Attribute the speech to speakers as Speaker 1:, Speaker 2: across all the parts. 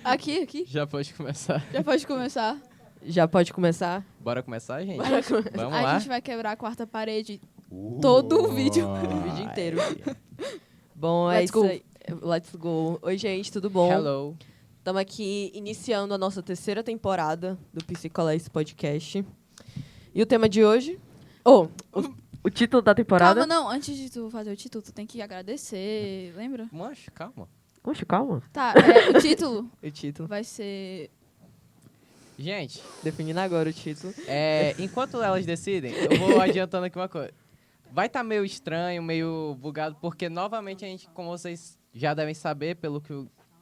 Speaker 1: Aqui.
Speaker 2: Já pode começar.
Speaker 1: Já pode começar.
Speaker 3: Já pode começar?
Speaker 2: Bora começar, gente? Vamos
Speaker 1: A
Speaker 2: lá.
Speaker 1: gente vai quebrar a quarta parede todo o vídeo.
Speaker 3: O vídeo inteiro. Bom, é
Speaker 1: Let's
Speaker 3: isso
Speaker 1: go.
Speaker 3: aí. Let's go. Oi, gente, tudo bom?
Speaker 2: Hello.
Speaker 3: Estamos aqui iniciando a nossa terceira temporada do Psicolés Podcast. E o tema de hoje... O título da temporada...
Speaker 1: Calma, não. Antes de tu fazer o título, tu tem que agradecer. Lembra?
Speaker 2: Mancho, calma.
Speaker 3: Poxa, calma.
Speaker 1: Tá, o título
Speaker 3: O título.
Speaker 1: vai ser...
Speaker 2: Gente,
Speaker 3: Definindo agora o título.
Speaker 2: enquanto elas decidem, eu vou adiantando aqui uma coisa. Vai estar meio estranho, meio bugado, porque novamente a gente, como vocês já devem saber, pelo que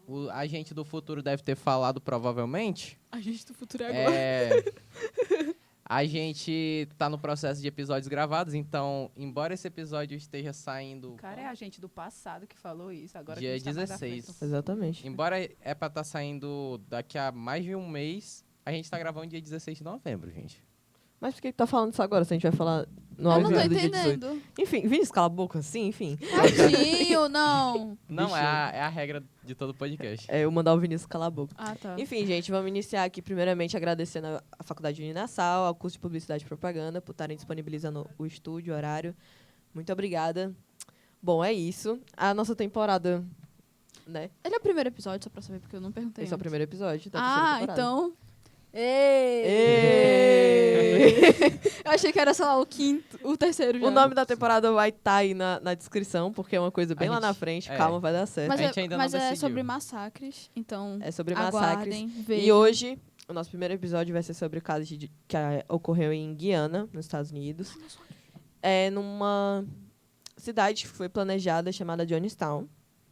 Speaker 2: o agente do futuro deve ter falado provavelmente,
Speaker 1: A gente do futuro é agora.
Speaker 2: a gente tá no processo de episódios gravados, então, embora esse episódio esteja saindo
Speaker 4: O cara é a gente do passado que falou isso. Agora
Speaker 2: Dia
Speaker 4: que a gente tá mais à
Speaker 2: 16.
Speaker 4: frente.
Speaker 3: Exatamente.
Speaker 2: embora é pra estar saindo daqui a mais de um mês, a gente tá gravando dia 16 de novembro, gente.
Speaker 3: Mas por que tá falando isso agora, se a gente vai falar no
Speaker 1: Eu
Speaker 3: ao
Speaker 1: não tô
Speaker 3: vivo do dia 18?
Speaker 1: entendendo.
Speaker 3: Enfim, Vinícius, cala a boca assim, enfim.
Speaker 1: Tadinho, não.
Speaker 2: Não,
Speaker 3: Deixa
Speaker 2: é a regra de todo podcast.
Speaker 3: Eu mandar o Vinícius calar a boca.
Speaker 1: Ah, tá.
Speaker 3: Enfim, gente, vamos iniciar aqui primeiramente agradecendo a Faculdade Uninasal, ao curso de Publicidade e Propaganda, por estarem disponibilizando o estúdio, o horário. Muito obrigada. Bom, é isso. A nossa temporada, né?
Speaker 1: Ele é o primeiro episódio, só pra saber, porque eu não perguntei
Speaker 3: Esse é o
Speaker 1: antes.
Speaker 3: primeiro episódio da terceira
Speaker 1: Ah,
Speaker 3: temporada.
Speaker 1: então...
Speaker 3: Ê!
Speaker 1: Eu achei que era, sei lá, o terceiro já.
Speaker 3: O nome da temporada vai estar aí na descrição, porque é uma coisa bem
Speaker 2: A
Speaker 3: lá
Speaker 2: gente-
Speaker 3: na frente.
Speaker 2: é.
Speaker 3: Calma, vai dar certo.
Speaker 1: Mas,
Speaker 2: A gente ainda não
Speaker 1: mas é
Speaker 2: decidiu.
Speaker 1: sobre massacres, então
Speaker 3: É sobre massacres.
Speaker 1: aguardem,
Speaker 3: E
Speaker 1: vejam.
Speaker 3: hoje, o nosso primeiro episódio vai ser sobre o caso que ocorreu em Guiana, nos Estados Unidos. É numa cidade que foi planejada chamada Johnstown,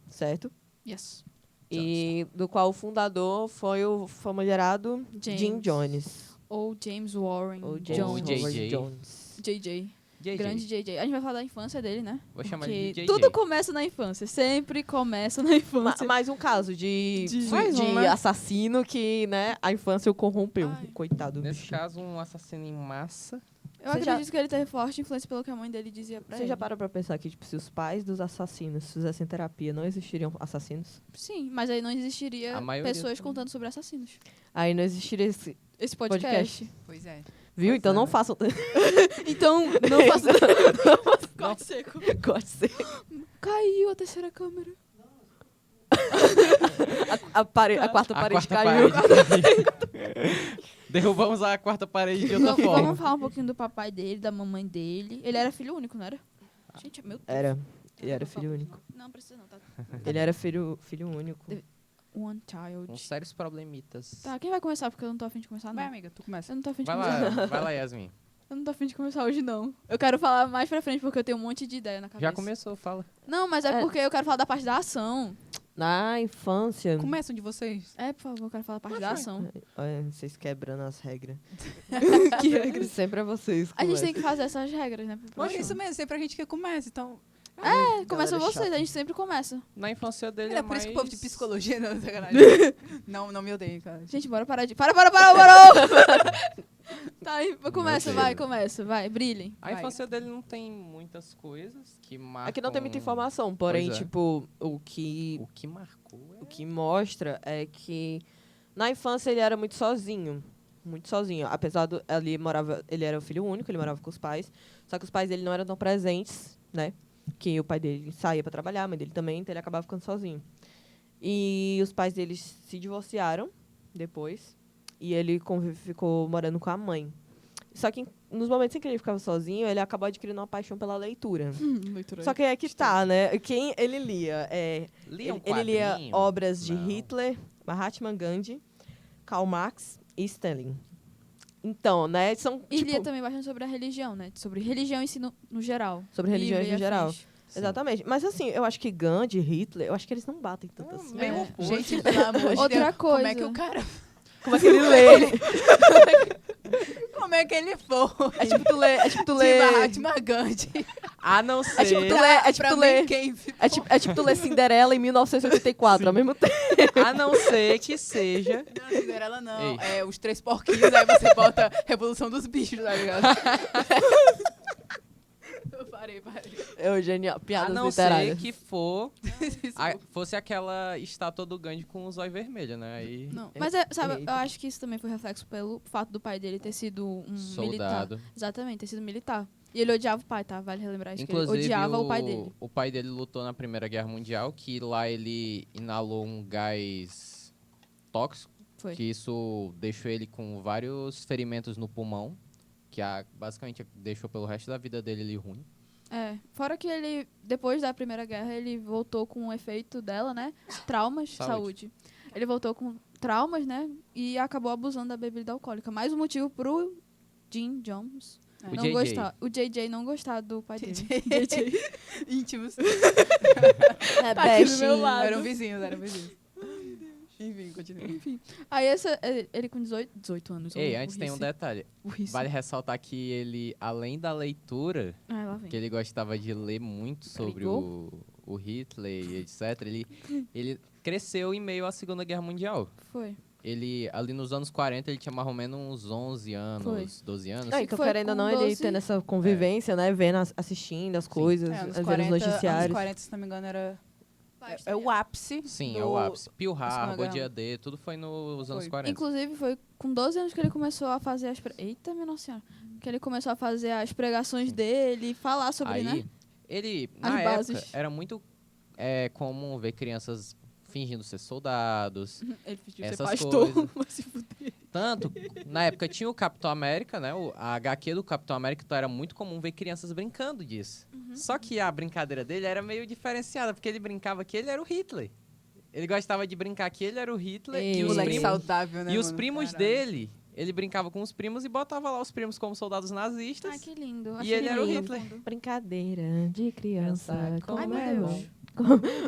Speaker 3: certo?
Speaker 1: Yes.
Speaker 3: E do qual o fundador foi o famigerado
Speaker 1: James.
Speaker 3: Jim Jones.
Speaker 1: Ou James Warren
Speaker 3: Ou
Speaker 1: Jones.
Speaker 3: James
Speaker 2: JJ.
Speaker 3: Howard Jones.
Speaker 1: JJ.
Speaker 2: JJ.
Speaker 1: Grande JJ. A gente vai falar da infância dele, né?
Speaker 2: Vou chamar
Speaker 1: Porque
Speaker 2: ele de JJ.
Speaker 1: tudo começa na infância. Sempre começa na infância.
Speaker 3: Mais um caso de
Speaker 2: Mais um, né?
Speaker 3: assassino que, né, a infância o corrompeu.
Speaker 1: Ai.
Speaker 3: Coitado do
Speaker 2: Nesse
Speaker 3: bichinho.
Speaker 2: caso, um assassino em massa.
Speaker 1: Eu
Speaker 3: Você
Speaker 1: acredito que ele teve forte influência pelo que a mãe dele dizia pra
Speaker 3: Você
Speaker 1: ele.
Speaker 3: já parou pra pensar que, tipo, se os pais dos assassinos fizessem terapia, não existiriam assassinos?
Speaker 1: Sim, mas aí não existiria
Speaker 2: A maioria
Speaker 1: pessoas
Speaker 2: também.
Speaker 1: contando sobre assassinos.
Speaker 3: Aí não existiria esse...
Speaker 1: Esse podcast.
Speaker 4: Pois é.
Speaker 3: Viu?
Speaker 2: Pois
Speaker 3: Então
Speaker 2: é,
Speaker 3: não
Speaker 2: né?
Speaker 3: façam...
Speaker 1: Então, não faça... Corte seco.
Speaker 3: Pode ser.
Speaker 1: Caiu a terceira câmera.
Speaker 3: A quarta parede
Speaker 2: quarta
Speaker 3: caiu.
Speaker 2: parede caiu. Derrubamos a quarta parede de outra
Speaker 1: Vamos
Speaker 2: forma.
Speaker 1: falar um pouquinho do papai dele, da mamãe dele. Ele era filho único, não era? Gente, meu Deus.
Speaker 3: Era. Ele era filho único.
Speaker 1: Não, precisa não, tá?
Speaker 3: Ele era filho único.
Speaker 1: One child.
Speaker 2: Com sérios problemitas.
Speaker 1: Tá, quem vai começar? Porque eu não tô afim de começar, não.
Speaker 4: Vai, amiga, tu começa.
Speaker 1: Eu não tô afim de
Speaker 2: Vai
Speaker 1: começar.
Speaker 2: lá, Yasmin.
Speaker 1: Eu não tô afim de começar hoje, não. Eu quero falar mais pra frente, porque eu tenho um monte de ideia na cabeça.
Speaker 2: Já começou, fala.
Speaker 1: Não, mas é porque eu quero falar da parte da ação.
Speaker 3: Na infância...
Speaker 4: Começam de vocês.
Speaker 1: É, por favor, eu quero falar da parte da ação.
Speaker 3: Olha, vocês quebrando as regras.
Speaker 1: Que regra?
Speaker 3: Sempre é vocês.
Speaker 1: A gente
Speaker 3: começam.
Speaker 1: tem que fazer essas regras, né?
Speaker 4: Mas é isso mesmo, sempre a gente que começa, então...
Speaker 1: É, começa
Speaker 3: Galera
Speaker 1: vocês,
Speaker 3: chata.
Speaker 1: a gente sempre começa.
Speaker 2: Na infância dele
Speaker 4: É por isso que o povo de
Speaker 2: mais-
Speaker 4: psicologia não, sacanagem. não me odeiem, cara.
Speaker 1: Gente, bora parar de... Parou! Tá aí, começa, vai, brilhem.
Speaker 2: A
Speaker 4: Vai.
Speaker 2: infância dele não tem muitas coisas que marcam...
Speaker 3: Aqui não tem muita informação, porém,
Speaker 2: Pois é.
Speaker 3: tipo, o que
Speaker 2: marcou
Speaker 3: O que mostra é que na infância ele era muito sozinho. Muito sozinho. Apesar do ele era o filho único, ele morava com os pais. Só que os pais dele não eram tão presentes, né? Que o pai dele saía para trabalhar, a mãe dele também, então ele acabava ficando sozinho. E os pais dele se divorciaram depois. E ele ficou morando com a mãe. Só que nos momentos em que ele ficava sozinho, ele acabou adquirindo uma paixão pela leitura.
Speaker 1: Leitura.
Speaker 3: Só que é que tá, né? Quem ele lia?
Speaker 2: Lia um
Speaker 3: Ele lia
Speaker 2: quadrinho?
Speaker 3: obras de
Speaker 2: Não.
Speaker 3: Hitler, Mahatma Gandhi, Karl Marx e Stalin. Então, né, são,
Speaker 1: E
Speaker 3: tipo,
Speaker 1: lia também bastante sobre a religião, né? Sobre religião em si no geral.
Speaker 3: sobre religiões
Speaker 1: Bíblia
Speaker 3: em
Speaker 1: e
Speaker 3: geral.
Speaker 1: afins.
Speaker 2: Sim.
Speaker 3: Exatamente. Mas assim, eu acho que Gandhi, Hitler, eu acho que eles não batem tanto assim.
Speaker 4: Meio
Speaker 1: É.
Speaker 4: oposto. Gente, pelo amor de
Speaker 1: Outra
Speaker 4: Deus. Como é
Speaker 1: coisa.
Speaker 4: que o cara...
Speaker 3: Como é que ele lê?
Speaker 4: Como é que ele foi?
Speaker 3: É tipo tu lê...
Speaker 4: De Mahatma Gandhi.
Speaker 2: A não ser...
Speaker 3: É tipo tu lê... É tipo
Speaker 4: Pra
Speaker 3: tu
Speaker 4: mim,
Speaker 3: lê...
Speaker 4: quem
Speaker 3: É tipo tu lê Cinderela em 1984, ao mesmo tempo.
Speaker 2: A não ser que seja...
Speaker 4: Não, Cinderela não.
Speaker 2: Ei.
Speaker 4: É os três porquinhos, aí você bota Revolução dos Bichos, tá ligado? Eu parei Parei.
Speaker 3: Eugênia,
Speaker 2: A
Speaker 3: piadas
Speaker 2: não ser
Speaker 3: literárias.
Speaker 2: que fosse aquela estátua do Gandhi com os olhos vermelhos, né? Aí,
Speaker 1: Não, mas sabe, eu acho que isso também foi reflexo pelo fato do pai dele ter sido um militar.
Speaker 2: soldado.
Speaker 1: Exatamente, ter sido militar. E ele odiava o pai, tá? Vale relembrar isso. Que ele
Speaker 2: Inclusive,
Speaker 1: odiava o pai dele.
Speaker 2: o pai dele lutou na Primeira Guerra Mundial, que lá ele inalou um gás tóxico,
Speaker 1: Foi.
Speaker 2: que isso deixou ele com vários ferimentos no pulmão, que basicamente deixou pelo resto da vida dele ele ruim.
Speaker 1: É, fora que ele, depois da Primeira Guerra, ele voltou com o efeito dela, né? Traumas, saúde. Ele voltou com traumas, né? E acabou abusando da bebida alcoólica. Mais um motivo pro Jim Jones
Speaker 2: O
Speaker 1: não
Speaker 2: JJ.
Speaker 1: gostar. O JJ não gostar do pai dele.
Speaker 4: Íntimos.
Speaker 3: É,
Speaker 1: Tá aqui do meu
Speaker 3: bestinho.
Speaker 1: lado.
Speaker 4: Eram vizinhos. Enfim, continua.
Speaker 1: Enfim. Aí ele com 18 anos.
Speaker 2: Ei,
Speaker 1: o
Speaker 2: antes tem um
Speaker 1: Risse.
Speaker 2: detalhe.
Speaker 1: O Risse.
Speaker 2: Vale ressaltar que ele, além da leitura,
Speaker 1: Ah, lá vem.
Speaker 2: que ele gostava de ler muito sobre o Hitler e etc., ele cresceu em meio à Segunda Guerra Mundial.
Speaker 1: Foi.
Speaker 2: Ele, ali nos anos 40, ele tinha mais ou menos uns 11 anos,
Speaker 1: Foi.
Speaker 2: 12 anos.
Speaker 3: Não, então,
Speaker 1: Foi
Speaker 3: querendo ou
Speaker 1: com
Speaker 3: não, ele
Speaker 1: 12.
Speaker 3: tendo essa convivência, né? Vendo, assistindo as coisas,
Speaker 4: Anos
Speaker 3: vendo
Speaker 4: 40,
Speaker 3: os noticiários.
Speaker 4: anos 40, se não me engano, é o ápice.
Speaker 2: Sim,
Speaker 4: do-
Speaker 2: é o ápice. Pearl
Speaker 4: Segunda
Speaker 2: Harbor,
Speaker 4: Guerra.
Speaker 2: Dia D, tudo foi nos anos
Speaker 4: Foi.
Speaker 2: 40.
Speaker 1: Inclusive, foi com 12 anos que ele começou a fazer Eita, minha nossa senhora. Que ele começou a fazer as pregações dele e falar sobre,
Speaker 2: Aí,
Speaker 1: né?
Speaker 2: ele,
Speaker 1: As
Speaker 2: na época,
Speaker 1: bases.
Speaker 2: era muito comum ver crianças fingindo ser soldados.
Speaker 1: Ele fingiu ser
Speaker 2: Essas
Speaker 1: pastor.
Speaker 2: coisas.
Speaker 1: Vai se fuder.
Speaker 2: Tanto, na época tinha o Capitão América, né? A HQ do Capitão América, então era muito comum ver crianças brincando disso. Só que a brincadeira dele era meio diferenciada, porque ele brincava que ele era o Hitler. Ele gostava de brincar que ele era o Hitler
Speaker 3: Ei,
Speaker 2: e os
Speaker 4: Moleque
Speaker 2: primos,
Speaker 4: saudável, né,
Speaker 2: e os
Speaker 4: mano?
Speaker 2: primos
Speaker 4: Caralho.
Speaker 2: dele, ele brincava com os primos e botava lá os primos como soldados nazistas.
Speaker 1: Ai, que lindo.
Speaker 2: E
Speaker 1: Achei
Speaker 2: ele era o
Speaker 1: lindo.
Speaker 2: Hitler.
Speaker 3: Brincadeira de criança.
Speaker 2: Ai,
Speaker 3: Como
Speaker 1: meu
Speaker 3: é
Speaker 1: Deus.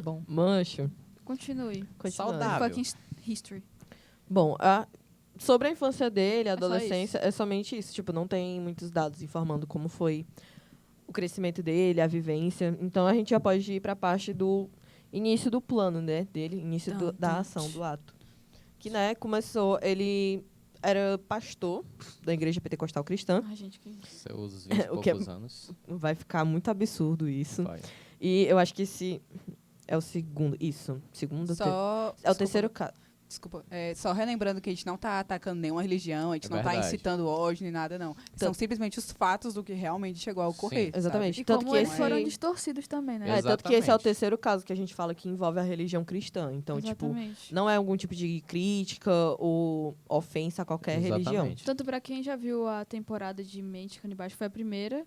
Speaker 3: bom. Mancho.
Speaker 1: Continue.
Speaker 3: Continuando.
Speaker 2: Saudável.
Speaker 1: Fucking history.
Speaker 3: Bom, sobre a infância dele, a
Speaker 1: É só
Speaker 3: adolescência, é somente isso. Tipo, não tem muitos dados informando como foi o crescimento dele, a vivência. Então, a gente já pode ir para a parte do início do plano, né? Dele, início da ação, do ato. Que, né, começou... Ele era pastor da Igreja Pentecostal Cristã.
Speaker 1: Ai, gente, que...
Speaker 2: Seus 20 e
Speaker 3: O que é-
Speaker 2: poucos anos.
Speaker 3: Vai ficar muito absurdo isso.
Speaker 2: Vai.
Speaker 3: E eu acho que esse é o segundo... Isso. Segundo...
Speaker 4: Só,
Speaker 3: É o
Speaker 4: desculpa,
Speaker 3: terceiro caso.
Speaker 4: Desculpa. Só relembrando que a gente não tá atacando nenhuma religião, a gente
Speaker 2: É
Speaker 4: não tá
Speaker 2: verdade.
Speaker 4: incitando ódio nem nada, não. São simplesmente os fatos do que realmente chegou a ocorrer.
Speaker 2: Sim.
Speaker 3: Exatamente.
Speaker 1: E
Speaker 3: Tanto
Speaker 1: como
Speaker 3: que
Speaker 1: eles
Speaker 3: esse...
Speaker 1: foram distorcidos também, né?
Speaker 3: Tanto que esse é o
Speaker 2: Exatamente.
Speaker 3: terceiro caso que a gente fala que envolve a religião cristã. Então, tipo,
Speaker 1: Exatamente.
Speaker 3: não é algum tipo de crítica ou ofensa a qualquer religião.
Speaker 2: Exatamente.
Speaker 1: Tanto pra quem já viu a temporada de Mente Canibais, foi a primeira,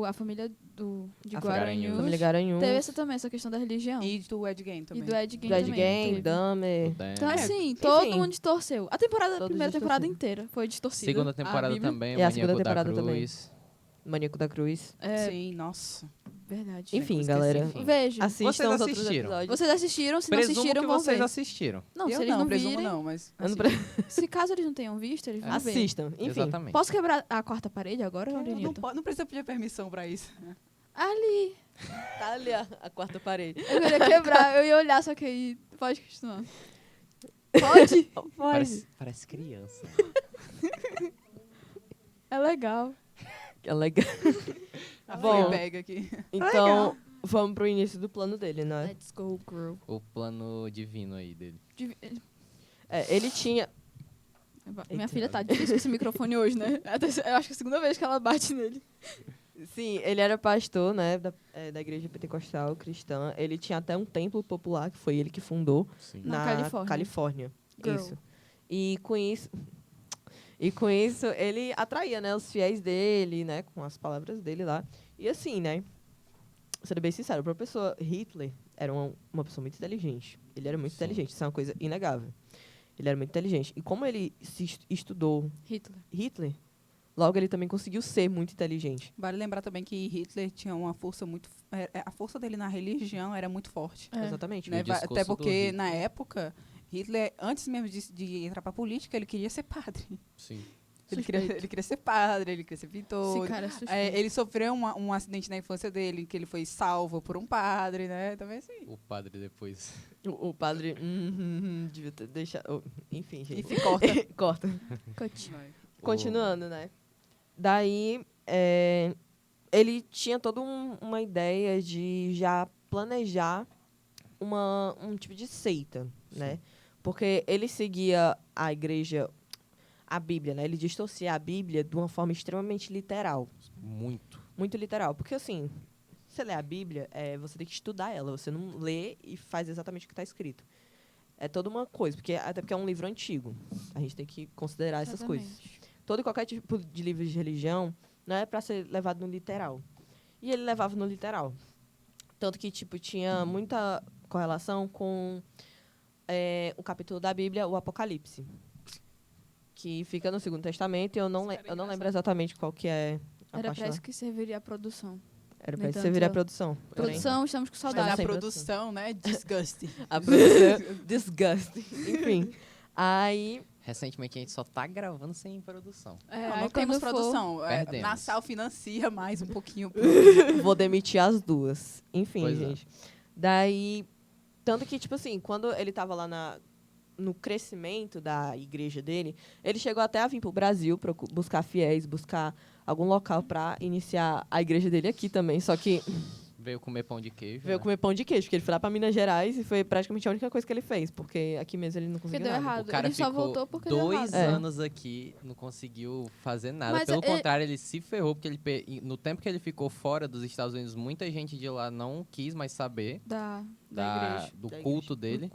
Speaker 1: a família de
Speaker 3: A
Speaker 1: Guaranhos
Speaker 3: Família Garanhuns,
Speaker 1: teve essa questão da religião.
Speaker 4: E do Ed Gein também.
Speaker 1: E do Ed Gein
Speaker 3: do Ed
Speaker 1: também.
Speaker 3: Gein,
Speaker 1: teve.
Speaker 3: Dahmer.
Speaker 1: Então,
Speaker 2: É.
Speaker 1: assim, todo
Speaker 3: Enfim.
Speaker 1: mundo distorceu. A
Speaker 3: Todos
Speaker 1: primeira temporada
Speaker 3: distorceram.
Speaker 1: inteira foi distorcida.
Speaker 2: Segunda
Speaker 1: A
Speaker 2: temporada
Speaker 1: Bíblia.
Speaker 2: também,
Speaker 3: E a segunda
Speaker 2: Maníaco da
Speaker 3: temporada também.
Speaker 2: Cruz.
Speaker 3: Maníaco da Cruz.
Speaker 1: É,
Speaker 4: Sim, nossa.
Speaker 1: verdade.
Speaker 3: Enfim,
Speaker 4: esqueci,
Speaker 3: galera.
Speaker 4: enfim.
Speaker 1: Veja.
Speaker 3: Assistam
Speaker 2: Vocês
Speaker 3: os outros
Speaker 2: assistiram?
Speaker 3: episódios.
Speaker 1: Vocês assistiram, se não
Speaker 2: Presumo
Speaker 1: assistiram,
Speaker 2: que
Speaker 1: vão
Speaker 2: vocês
Speaker 1: ver.
Speaker 2: assistiram.
Speaker 1: Não, se
Speaker 4: Eu
Speaker 1: eles não
Speaker 4: presumo
Speaker 1: virem,
Speaker 4: não, mas...
Speaker 3: Eu não
Speaker 4: assim,
Speaker 1: se caso eles não tenham visto, eles vão ver.
Speaker 3: Assistam. Enfim.
Speaker 2: Exatamente.
Speaker 1: Posso quebrar a quarta parede agora,
Speaker 4: não,
Speaker 1: Laurinito?
Speaker 4: não precisa pedir permissão pra isso.
Speaker 1: Ali.
Speaker 3: Tá ali a quarta parede.
Speaker 1: Eu queria quebrar, eu ia olhar, só que aí... Pode continuar. Pode?
Speaker 2: Parece criança.
Speaker 1: É legal.
Speaker 3: É legal.
Speaker 4: A
Speaker 3: Bom.
Speaker 4: Fleabag aqui.
Speaker 3: Então, vamos pro início do plano dele, né?
Speaker 1: Let's go, girl.
Speaker 2: O plano divino aí dele.
Speaker 3: Ele tinha...
Speaker 1: Minha
Speaker 3: Eita.
Speaker 1: filha tá difícil com esse microfone hoje, né? Eu acho que é a segunda vez que ela bate nele.
Speaker 3: Sim, ele era pastor, né, da Igreja Pentecostal Cristã. Ele tinha até um templo popular, que foi ele que fundou,
Speaker 2: Sim.
Speaker 1: Na
Speaker 3: na
Speaker 1: Califórnia. Girl.
Speaker 3: Isso. E com isso, ele atraía, né, os fiéis dele, né, com as palavras dele lá. E assim, né, sendo bem sincero, o professor Hitler era uma pessoa muito inteligente. Ele era muito
Speaker 2: Sim.
Speaker 3: inteligente, isso é uma coisa inegável. Ele era muito inteligente. E como ele estudou Hitler, logo ele também conseguiu ser muito inteligente.
Speaker 4: Vale lembrar também que Hitler tinha uma força muito... a força dele na religião era muito forte.
Speaker 1: É.
Speaker 3: Exatamente.
Speaker 4: Né?
Speaker 2: o discurso
Speaker 4: Até
Speaker 2: do
Speaker 4: porque,
Speaker 2: Hitler.
Speaker 4: na época, Hitler, antes mesmo de entrar pra política, ele queria ser padre.
Speaker 2: Sim.
Speaker 4: Ele queria ser padre, ele queria ser pintor.
Speaker 1: Esse cara é suspeito.
Speaker 4: Ele sofreu um acidente na infância dele, que ele foi salvo por um padre, né? Também assim.
Speaker 2: O padre depois.
Speaker 3: O padre devia ter deixado... enfim, gente.
Speaker 4: Enfim, corta.
Speaker 3: Corta.
Speaker 1: Cut.
Speaker 3: Continuando, né? Daí, ele tinha toda uma ideia de já planejar um tipo de seita, né? Porque ele seguia a igreja, a Bíblia, né? Ele distorcia a Bíblia de uma forma extremamente literal.
Speaker 2: Muito.
Speaker 3: Muito literal. Porque, assim, você lê a Bíblia, você tem que estudar ela. Você não lê e faz exatamente o que está escrito. É toda uma coisa, até porque é um livro antigo. A gente tem que considerar essas coisas. Todo e qualquer tipo de livro de religião não é para ser levado no literal. E ele levava no literal. Tanto que, tipo, tinha muita correlação com o capítulo da Bíblia, o Apocalipse. Que fica no Segundo Testamento, e eu não lembro exatamente qual que é a
Speaker 1: Era
Speaker 3: parte
Speaker 1: pra
Speaker 3: lá.
Speaker 1: isso que serviria a produção.
Speaker 3: Era
Speaker 1: No
Speaker 3: pra isso
Speaker 1: entanto,
Speaker 3: servir a produção.
Speaker 1: Produção, estamos com
Speaker 4: Mas
Speaker 1: saudade.
Speaker 4: a
Speaker 3: sem
Speaker 4: produção, né? Disgusting.
Speaker 3: A produção, disgusting. Enfim. Aí,
Speaker 2: Recentemente a gente só tá gravando sem produção.
Speaker 1: É,
Speaker 4: Não,
Speaker 1: aí
Speaker 4: não temos
Speaker 1: quando for-
Speaker 4: produção.
Speaker 2: Perdemos.
Speaker 4: Nassau financia mais um pouquinho.
Speaker 3: vou demitir as duas. Enfim,
Speaker 2: Pois é.
Speaker 3: gente. Daí, tanto que, tipo assim, quando ele tava lá no crescimento da igreja dele, ele chegou até a vir pro Brasil para buscar fiéis, buscar algum local para iniciar a igreja dele aqui também. Só que
Speaker 2: Veio comer pão de queijo.
Speaker 3: veio
Speaker 2: né?
Speaker 3: comer pão de queijo, porque ele foi lá para Minas Gerais e foi praticamente a única coisa que ele fez, porque aqui mesmo ele não
Speaker 1: Porque
Speaker 3: conseguiu
Speaker 1: deu
Speaker 3: nada.
Speaker 1: errado.
Speaker 2: O cara
Speaker 1: Ele só
Speaker 2: ficou
Speaker 1: voltou porque deu
Speaker 2: 2
Speaker 1: errado.
Speaker 2: anos aqui, não conseguiu fazer nada.
Speaker 1: Mas
Speaker 2: Pelo
Speaker 1: é-
Speaker 2: contrário, ele se ferrou, porque no tempo que ele ficou fora dos Estados Unidos, muita gente de lá não quis mais saber
Speaker 1: Da igreja.
Speaker 2: do
Speaker 3: Da
Speaker 2: culto dele.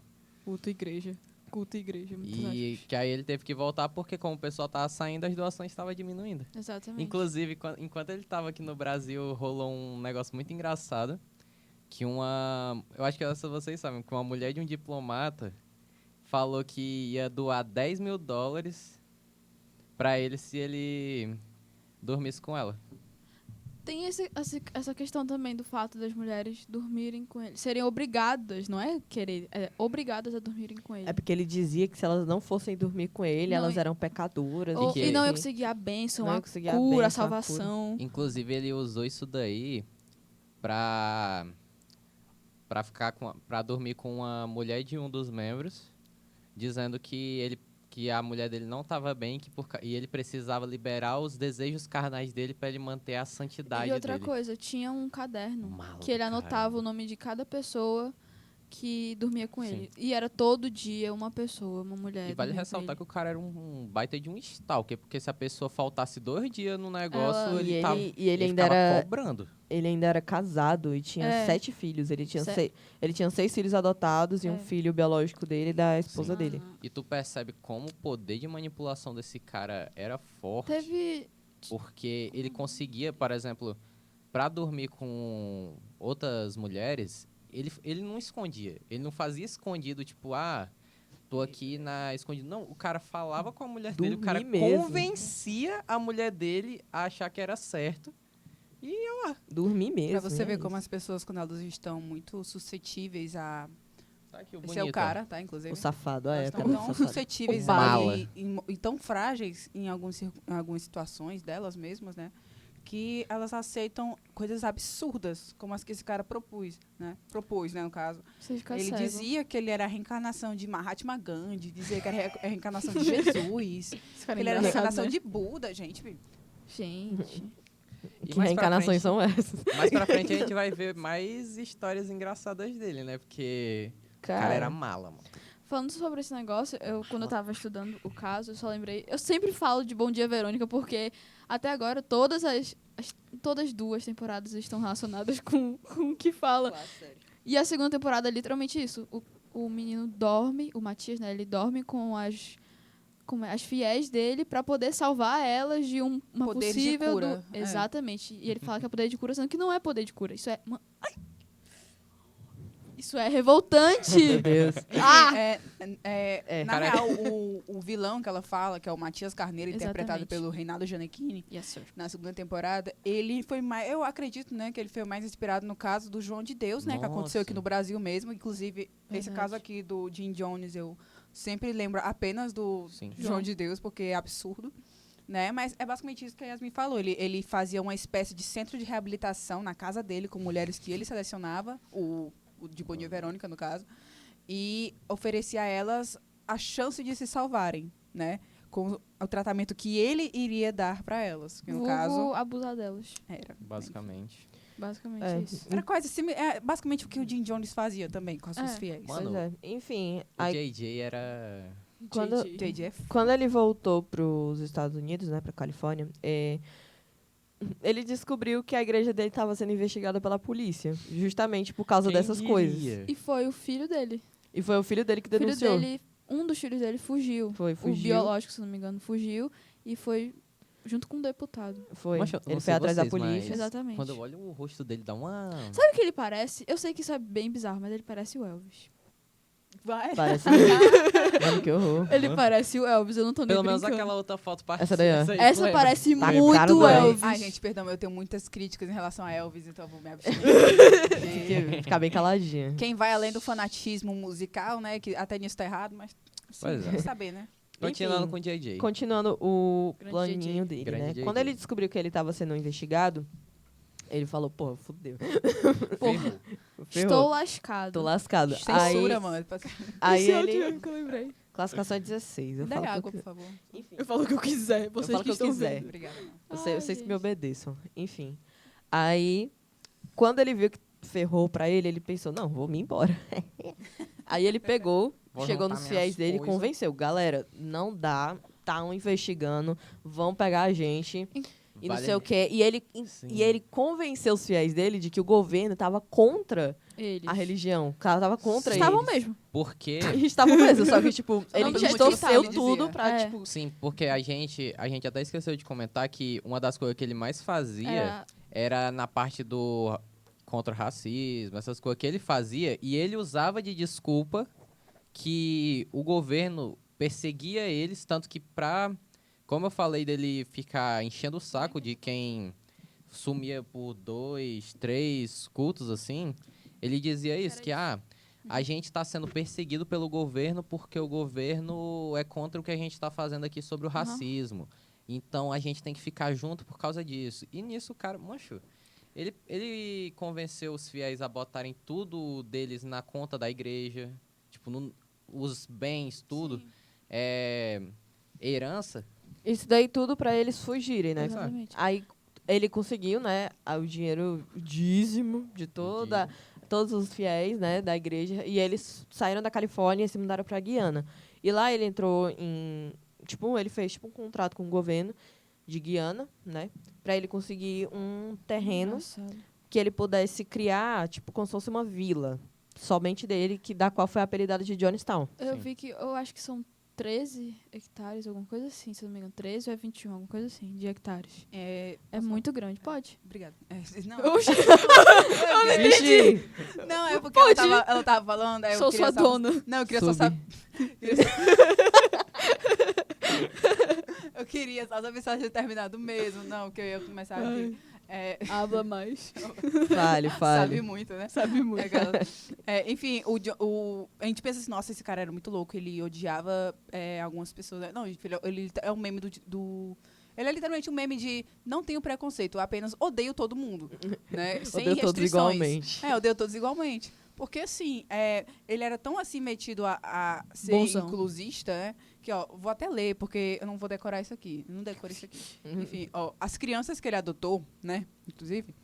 Speaker 1: Culto igreja. Culto igreja.
Speaker 2: E que aí ele teve que voltar porque, como o pessoal tava saindo, as doações estavam diminuindo.
Speaker 1: Exatamente.
Speaker 2: Inclusive, enquanto ele tava aqui no Brasil, rolou um negócio muito engraçado. Que eu acho que essa vocês sabem, que uma mulher de um diplomata falou que ia doar $10.000 pra ele se ele dormisse com ela.
Speaker 1: Tem essa questão também do fato das mulheres dormirem com ele. Serem obrigadas, não é querer, é obrigadas a dormirem com ele.
Speaker 3: É porque ele dizia que se elas não fossem dormir com ele,
Speaker 1: Não,
Speaker 3: elas
Speaker 1: e-
Speaker 3: eram pecadoras.
Speaker 1: Ou-
Speaker 2: que-
Speaker 1: e não ia
Speaker 3: que-
Speaker 1: conseguir a bênção,
Speaker 3: Não ia
Speaker 1: a
Speaker 3: conseguir a
Speaker 1: cura, a
Speaker 3: bênção, a
Speaker 1: salvação.
Speaker 2: Inclusive, ele usou isso daí pra dormir com uma mulher de um dos membros, dizendo que a mulher dele não estava bem e ele precisava liberar os desejos carnais dele para ele manter a santidade
Speaker 1: E outra
Speaker 2: dele.
Speaker 1: coisa, tinha um caderno
Speaker 2: Mala
Speaker 1: que ele
Speaker 2: do
Speaker 1: anotava
Speaker 2: caralho.
Speaker 1: o nome de cada pessoa que dormia com
Speaker 2: Sim.
Speaker 1: ele. E era todo dia uma pessoa, uma mulher.
Speaker 2: E vale
Speaker 1: dormia com
Speaker 2: ressaltar
Speaker 1: ele.
Speaker 2: que o cara era um baita de um stalker, porque se a pessoa faltasse 2 dias no negócio,
Speaker 1: Ela-
Speaker 2: ele,
Speaker 3: E
Speaker 2: tava,
Speaker 3: ele ainda
Speaker 2: ficava
Speaker 3: era
Speaker 2: cobrando.
Speaker 3: Ele ainda era casado e tinha
Speaker 1: É.
Speaker 3: 7 filhos. Ele tinha,
Speaker 1: Se-
Speaker 3: ele tinha 6 filhos adotados e um
Speaker 1: É.
Speaker 3: filho biológico dele e da esposa
Speaker 2: Sim.
Speaker 3: dele.
Speaker 1: Ah,
Speaker 2: E tu percebe como o poder de manipulação desse cara era forte.
Speaker 1: teve.
Speaker 2: Porque ele conseguia, por exemplo, pra dormir com outras mulheres, ele não escondia. Ele não fazia escondido, tipo, tô aqui na escondido. Não, o cara falava com a mulher dele, o cara
Speaker 3: Dormir mesmo.
Speaker 2: convencia a mulher dele a achar que era certo.
Speaker 3: Dormir mesmo.
Speaker 4: Pra você ver
Speaker 3: é
Speaker 4: como
Speaker 3: isso.
Speaker 4: as pessoas, quando elas estão muito suscetíveis a...
Speaker 2: Tá aqui o
Speaker 4: Esse é o
Speaker 2: bonito,
Speaker 4: cara, tá? Inclusive.
Speaker 3: O safado,
Speaker 4: Elas
Speaker 3: época
Speaker 4: estão
Speaker 3: do
Speaker 4: tão
Speaker 3: safado.
Speaker 4: suscetíveis
Speaker 2: O mala.
Speaker 4: e tão frágeis em algumas situações delas mesmas, né? Que elas aceitam coisas absurdas, como as que esse cara propôs, né, no caso.
Speaker 1: Você fica
Speaker 4: Ele
Speaker 1: cego.
Speaker 4: dizia que ele era a reencarnação de Mahatma Gandhi, dizia que era a reencarnação de Jesus,
Speaker 1: Esse cara
Speaker 4: que ele era a
Speaker 1: engraçado,
Speaker 4: reencarnação
Speaker 1: né?
Speaker 4: de Buda, gente.
Speaker 1: Gente.
Speaker 2: E
Speaker 3: Que
Speaker 2: mais pra
Speaker 3: reencarnações
Speaker 2: frente-
Speaker 3: são essas?
Speaker 2: Mais pra frente a gente vai ver mais histórias engraçadas dele, né? Porque o cara era mala, mano.
Speaker 1: Falando sobre esse negócio, quando eu tava estudando o caso, eu só lembrei. Eu sempre falo de Bom Dia Verônica, porque até agora todas as 2 temporadas estão relacionadas com o que fala. E a segunda temporada é literalmente isso. O menino dorme, o Matias, né? Ele dorme com as fiéis dele pra poder salvar elas de uma
Speaker 4: Poderes de
Speaker 1: possível...
Speaker 4: cura, é.
Speaker 1: Exatamente. E ele fala que é poder de cura, sendo que não é poder de cura. Isso é... Ai! Isso é revoltante!
Speaker 3: Meu Deus.
Speaker 1: Ah!
Speaker 4: Na
Speaker 2: Cara,
Speaker 4: real, o vilão que ela fala, que é o Matias Carneiro, interpretado
Speaker 1: Exatamente.
Speaker 4: pelo Reinaldo Gianecchini,
Speaker 1: Yes, sir.
Speaker 4: na segunda temporada, ele foi mais, eu acredito, né, que ele foi mais inspirado no caso do João de Deus, né, que aconteceu aqui
Speaker 2: Nossa.
Speaker 4: no Brasil mesmo, inclusive esse
Speaker 1: Verdade.
Speaker 4: caso aqui do Jim Jones, eu sempre lembro apenas do
Speaker 2: Sim.
Speaker 4: João de Deus, porque é absurdo, né, mas é basicamente isso que a Yasmin falou, ele fazia uma espécie de centro de reabilitação na casa dele, com mulheres que ele selecionava, o de Bom Dia Verônica, no caso, e oferecia a elas a chance de se salvarem, né? com o tratamento que ele iria dar para elas. Que no
Speaker 1: Vulgo
Speaker 4: caso
Speaker 1: abusar delas.
Speaker 4: era.
Speaker 2: Basicamente.
Speaker 1: Basicamente
Speaker 3: É.
Speaker 1: isso.
Speaker 4: Era quase basicamente o que o Jim Jones fazia também com as suas
Speaker 1: É.
Speaker 4: fiéis.
Speaker 2: Mano,
Speaker 3: Pois é. Enfim,
Speaker 2: O
Speaker 3: aí,
Speaker 2: JJ era...
Speaker 3: quando,
Speaker 4: JJ é
Speaker 3: quando ele voltou para os Estados Unidos, né, para Califórnia, ele descobriu que a igreja dele estava sendo investigada pela polícia, justamente por causa
Speaker 2: Quem
Speaker 3: dessas
Speaker 2: diria?
Speaker 3: coisas.
Speaker 1: E foi o filho dele.
Speaker 3: E foi o filho dele que
Speaker 1: O filho
Speaker 3: denunciou.
Speaker 1: dele, um dos filhos dele fugiu.
Speaker 3: Foi,
Speaker 1: O
Speaker 3: fugiu.
Speaker 1: biológico, se não me engano, fugiu e foi junto com um deputado.
Speaker 3: Foi.
Speaker 2: Mas eu não
Speaker 3: Ele
Speaker 2: sei
Speaker 3: foi atrás da
Speaker 2: vocês, mas
Speaker 3: polícia.
Speaker 1: Exatamente.
Speaker 2: Quando eu olho o rosto dele, dá uma...
Speaker 1: Sabe o que ele parece? Eu sei que isso é bem bizarro, mas ele parece o Elvis.
Speaker 4: Vai.
Speaker 3: Parece. Mano, que horror.
Speaker 1: Ele parece o Elvis, eu não tô nem
Speaker 2: Pelo menos
Speaker 1: brincando.
Speaker 2: aquela outra foto parecia.
Speaker 3: Essa daí, ó.
Speaker 2: aí,
Speaker 1: Essa
Speaker 2: lembra?
Speaker 1: parece
Speaker 3: Tá
Speaker 1: muito
Speaker 3: cara do
Speaker 1: Elvis.
Speaker 4: Ai, gente, perdão, eu tenho muitas críticas em relação a Elvis, então eu vou me abster.
Speaker 3: Ficar bem caladinha.
Speaker 4: Quem vai além do fanatismo musical, né? Que até nisso tá errado, mas assim,
Speaker 2: Pois é.
Speaker 4: tem que saber, né?
Speaker 2: Continuando
Speaker 3: Enfim,
Speaker 2: com o JJ.
Speaker 3: Continuando o
Speaker 1: Grande
Speaker 3: planinho
Speaker 1: JJ.
Speaker 3: dele,
Speaker 2: Grande
Speaker 3: né?
Speaker 2: JJ.
Speaker 3: Quando ele descobriu que ele estava sendo investigado, ele falou, pô, fudeu.
Speaker 2: Ferrou.
Speaker 1: Estou lascado.
Speaker 3: Tô lascado.
Speaker 4: Censura,
Speaker 3: aí,
Speaker 4: mano.
Speaker 3: aí
Speaker 1: Esse é o
Speaker 3: ele...
Speaker 1: dinheiro que eu lembrei.
Speaker 3: Classificação é 16. Eu
Speaker 4: Dá
Speaker 3: falo
Speaker 4: água,
Speaker 3: que
Speaker 4: por favor.
Speaker 3: Enfim,
Speaker 1: Eu falo o que eu quiser, vocês
Speaker 3: falo o que eu
Speaker 1: estão
Speaker 3: quiser.
Speaker 1: vendo.
Speaker 4: Obrigada. Mano.
Speaker 3: vocês que
Speaker 1: gente.
Speaker 3: me obedeçam. Enfim. Aí, quando ele viu que ferrou pra ele, ele pensou, não, vou me embora. Aí ele pegou,
Speaker 2: Vou
Speaker 3: chegou
Speaker 2: juntar
Speaker 3: nos fiéis
Speaker 2: minhas
Speaker 3: dele e
Speaker 2: coisas.
Speaker 3: convenceu. Galera, não dá, estão investigando, vão pegar a gente e não
Speaker 2: Vale-
Speaker 3: sei o quê. E ele,
Speaker 2: Sim.
Speaker 3: e ele convenceu os fiéis dele de que o governo estava contra
Speaker 1: Eles.
Speaker 3: a religião. O cara tava contra
Speaker 1: Estavam
Speaker 3: eles.
Speaker 1: mesmo.
Speaker 2: Porque...
Speaker 3: Eles estavam mesmo, só que, tipo, ele
Speaker 1: Não tinha
Speaker 3: distorceu
Speaker 1: que
Speaker 3: tudo
Speaker 4: dizia.
Speaker 3: pra,
Speaker 1: É.
Speaker 3: tipo...
Speaker 2: Sim, porque a gente até esqueceu de comentar que uma das coisas que ele mais fazia era na parte do contra o racismo, essas coisas que ele fazia, e ele usava de desculpa que o governo perseguia eles, tanto que como eu falei dele ficar enchendo o saco de quem sumia por 2, 3 cultos assim, ele dizia isso, que a gente está sendo perseguido pelo governo porque o governo é contra o que a gente está fazendo aqui sobre o racismo. Então a gente tem que ficar junto por causa disso. E nisso, cara, mancho, ele convenceu os fiéis a botarem tudo deles na conta da igreja, tipo, os bens, tudo, herança.
Speaker 3: Isso daí tudo pra eles fugirem, né?
Speaker 1: Exatamente.
Speaker 3: Aí ele conseguiu, né, o dinheiro, o dízimo de todos os fiéis, né, da igreja, e eles saíram da Califórnia e se mudaram pra Guiana. E lá ele entrou em, tipo, ele fez tipo um contrato com o governo de Guiana, né, pra ele conseguir um terreno
Speaker 1: Engraçado.
Speaker 3: que ele pudesse criar, tipo, como se fosse uma vila, somente dele, da qual foi apelidada de Johnstown.
Speaker 1: Eu
Speaker 2: Sim.
Speaker 1: vi que, eu acho que são 13 hectares, alguma coisa assim, se não me engano. 13 ou é 21, alguma coisa assim, de hectares.
Speaker 4: É,
Speaker 1: É muito grande, pode?
Speaker 4: Obrigada. Não,
Speaker 3: Vixe!
Speaker 4: não, é porque ela tava falando. Aí eu
Speaker 1: Sou
Speaker 4: queria
Speaker 1: sua
Speaker 4: só-
Speaker 1: dona.
Speaker 4: Não, eu queria
Speaker 3: Sub.
Speaker 4: só saber. Eu queria só saber se ela tinha terminado mesmo. Não, que eu ia começar a dizer.
Speaker 1: Habla mais.
Speaker 3: Fale,
Speaker 4: Sabe
Speaker 3: fale.
Speaker 4: muito, né?
Speaker 1: Sabe muito.
Speaker 4: Enfim, a gente pensa assim, nossa, esse cara era muito louco, ele odiava algumas pessoas. Não, gente, ele é um meme do... Ele é literalmente um meme de não tenho preconceito, eu apenas odeio todo mundo, né? Sem
Speaker 3: Odeio todos
Speaker 4: restrições.
Speaker 3: igualmente.
Speaker 4: Odeio todos igualmente. Porque, assim, ele era tão, assim, metido a ser
Speaker 1: Bonzão.
Speaker 4: inclusista, né? Que, ó, vou até ler, porque eu não vou decorar isso aqui. Eu não decoro isso aqui. Enfim, ó, as crianças que ele adotou, né? Inclusive,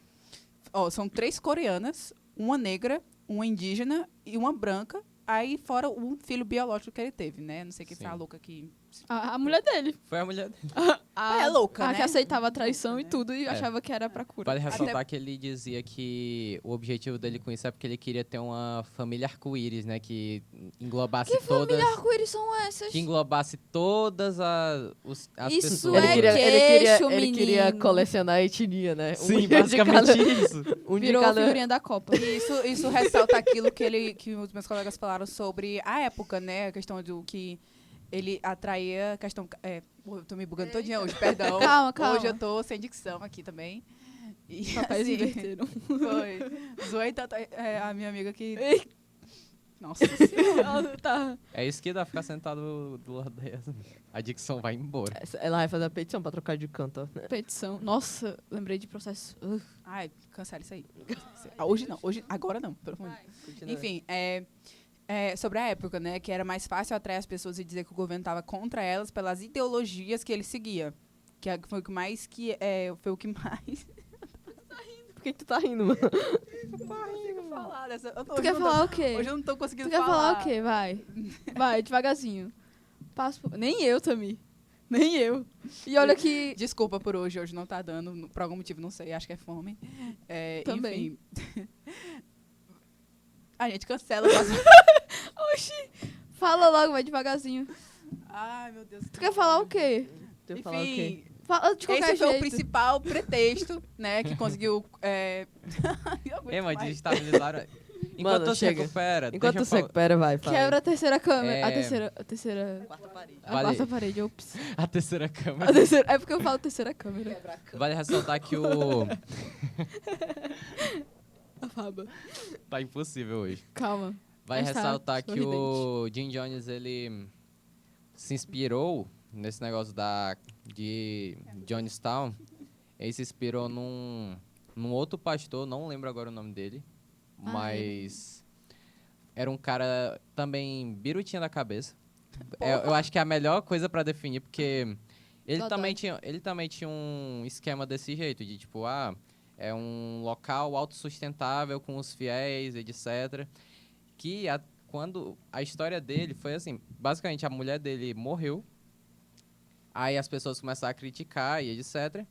Speaker 4: ó, são 3 coreanas, uma negra, uma indígena e uma branca. Aí, fora um filho biológico que ele teve, né? Não sei quem foi a
Speaker 2: Sim.
Speaker 4: louca que...
Speaker 1: A mulher dele.
Speaker 2: Foi a mulher dele.
Speaker 1: A,
Speaker 4: é louca,
Speaker 1: a
Speaker 4: né?
Speaker 1: que aceitava a traição
Speaker 4: Louca,
Speaker 1: e
Speaker 4: né?
Speaker 1: tudo e achava que era pra cura.
Speaker 2: Vale ressaltar que ele dizia que o objetivo dele com isso é porque ele queria ter uma família arco-íris, né? Que englobasse
Speaker 1: Que
Speaker 2: todas...
Speaker 1: família arco-íris são essas?
Speaker 2: Que englobasse todas as
Speaker 1: Isso
Speaker 2: pessoas.
Speaker 1: é queixo,
Speaker 3: ele queria
Speaker 1: menino.
Speaker 3: colecionar a etnia, né?
Speaker 2: Sim,
Speaker 3: de cada-
Speaker 2: basicamente isso.
Speaker 3: Um de
Speaker 1: Virou
Speaker 3: cada...
Speaker 1: figurinha da Copa.
Speaker 4: E isso ressalta aquilo que os meus colegas falaram sobre a época, né? A questão do que ele atraía a questão... eu tô me bugando todinha hoje, perdão.
Speaker 1: Calma, calma.
Speaker 4: Hoje eu tô sem dicção aqui também. E,
Speaker 1: Papéis
Speaker 4: assim,
Speaker 1: inverteram.
Speaker 4: foi. Zoei tanto a minha amiga que...
Speaker 1: Ei.
Speaker 4: Nossa senhora.
Speaker 1: Ela tá...
Speaker 2: É isso que dá ficar sentado do lado dela. A dicção vai embora.
Speaker 3: Ela vai fazer a petição pra trocar de canto. ó.
Speaker 1: Petição. Nossa, lembrei de processo.
Speaker 4: Ai, cancela isso aí. Hoje não. Agora não, pelo amor de Deus. Enfim, sobre a época, né? Que era mais fácil atrair as pessoas e dizer que o governo estava contra elas pelas ideologias que ele seguia. Foi o que mais... foi o que mais...
Speaker 3: Por que tu tá rindo, mano?
Speaker 4: falar dessa...
Speaker 1: Tu quer falar o quê?
Speaker 4: Hoje eu não tô conseguindo
Speaker 1: Tu quer
Speaker 4: falar.
Speaker 1: falar o quê? Vai. Vai, devagarzinho. Nem eu, Tami. Nem eu. E olha que...
Speaker 4: Desculpa por hoje não tá dando. Por algum motivo, não sei. Acho que é fome.
Speaker 1: Também.
Speaker 4: Enfim. A gente cancela.
Speaker 1: Oxi. Fala logo, vai devagarzinho.
Speaker 4: Ai, meu Deus.
Speaker 1: Tu quer falar o quê?
Speaker 3: Tu ia falar o quê?
Speaker 4: Enfim,
Speaker 1: Fala de qualquer
Speaker 4: esse foi o
Speaker 1: jeito.
Speaker 4: principal pretexto, né? Que conseguiu...
Speaker 2: Ei, mas desestabilizaram. Enquanto
Speaker 3: Mano,
Speaker 2: tu se
Speaker 3: chega.
Speaker 2: recupera,
Speaker 3: Enquanto
Speaker 2: deixa eu
Speaker 3: você
Speaker 2: falar-
Speaker 3: recupera, vai, fala.
Speaker 1: Quebra a terceira câmera.
Speaker 2: É.
Speaker 1: A terceira...
Speaker 3: Quarta parede.
Speaker 1: A
Speaker 2: Vale.
Speaker 1: quarta parede, ops.
Speaker 2: a terceira
Speaker 1: A
Speaker 2: câmera.
Speaker 1: terceira... É porque eu falo terceira câmera.
Speaker 2: Vale ressaltar que o...
Speaker 1: A Faba.
Speaker 2: Tá impossível hoje.
Speaker 1: Calma.
Speaker 2: Vai
Speaker 1: Mas tá
Speaker 2: ressaltar que
Speaker 1: sorridente.
Speaker 2: o Jim Jones, ele se inspirou nesse negócio de Jonestown. Ele se inspirou num outro pastor, não lembro agora o nome dele,
Speaker 1: Ah,
Speaker 2: mas era um cara também birutinha da cabeça. Eu acho que é a melhor coisa pra definir, porque ele também tinha um esquema desse jeito, de tipo, é um local autossustentável com os fiéis, etc. Que quando a história dele foi assim, basicamente a mulher dele morreu, aí as pessoas começaram a criticar e etc.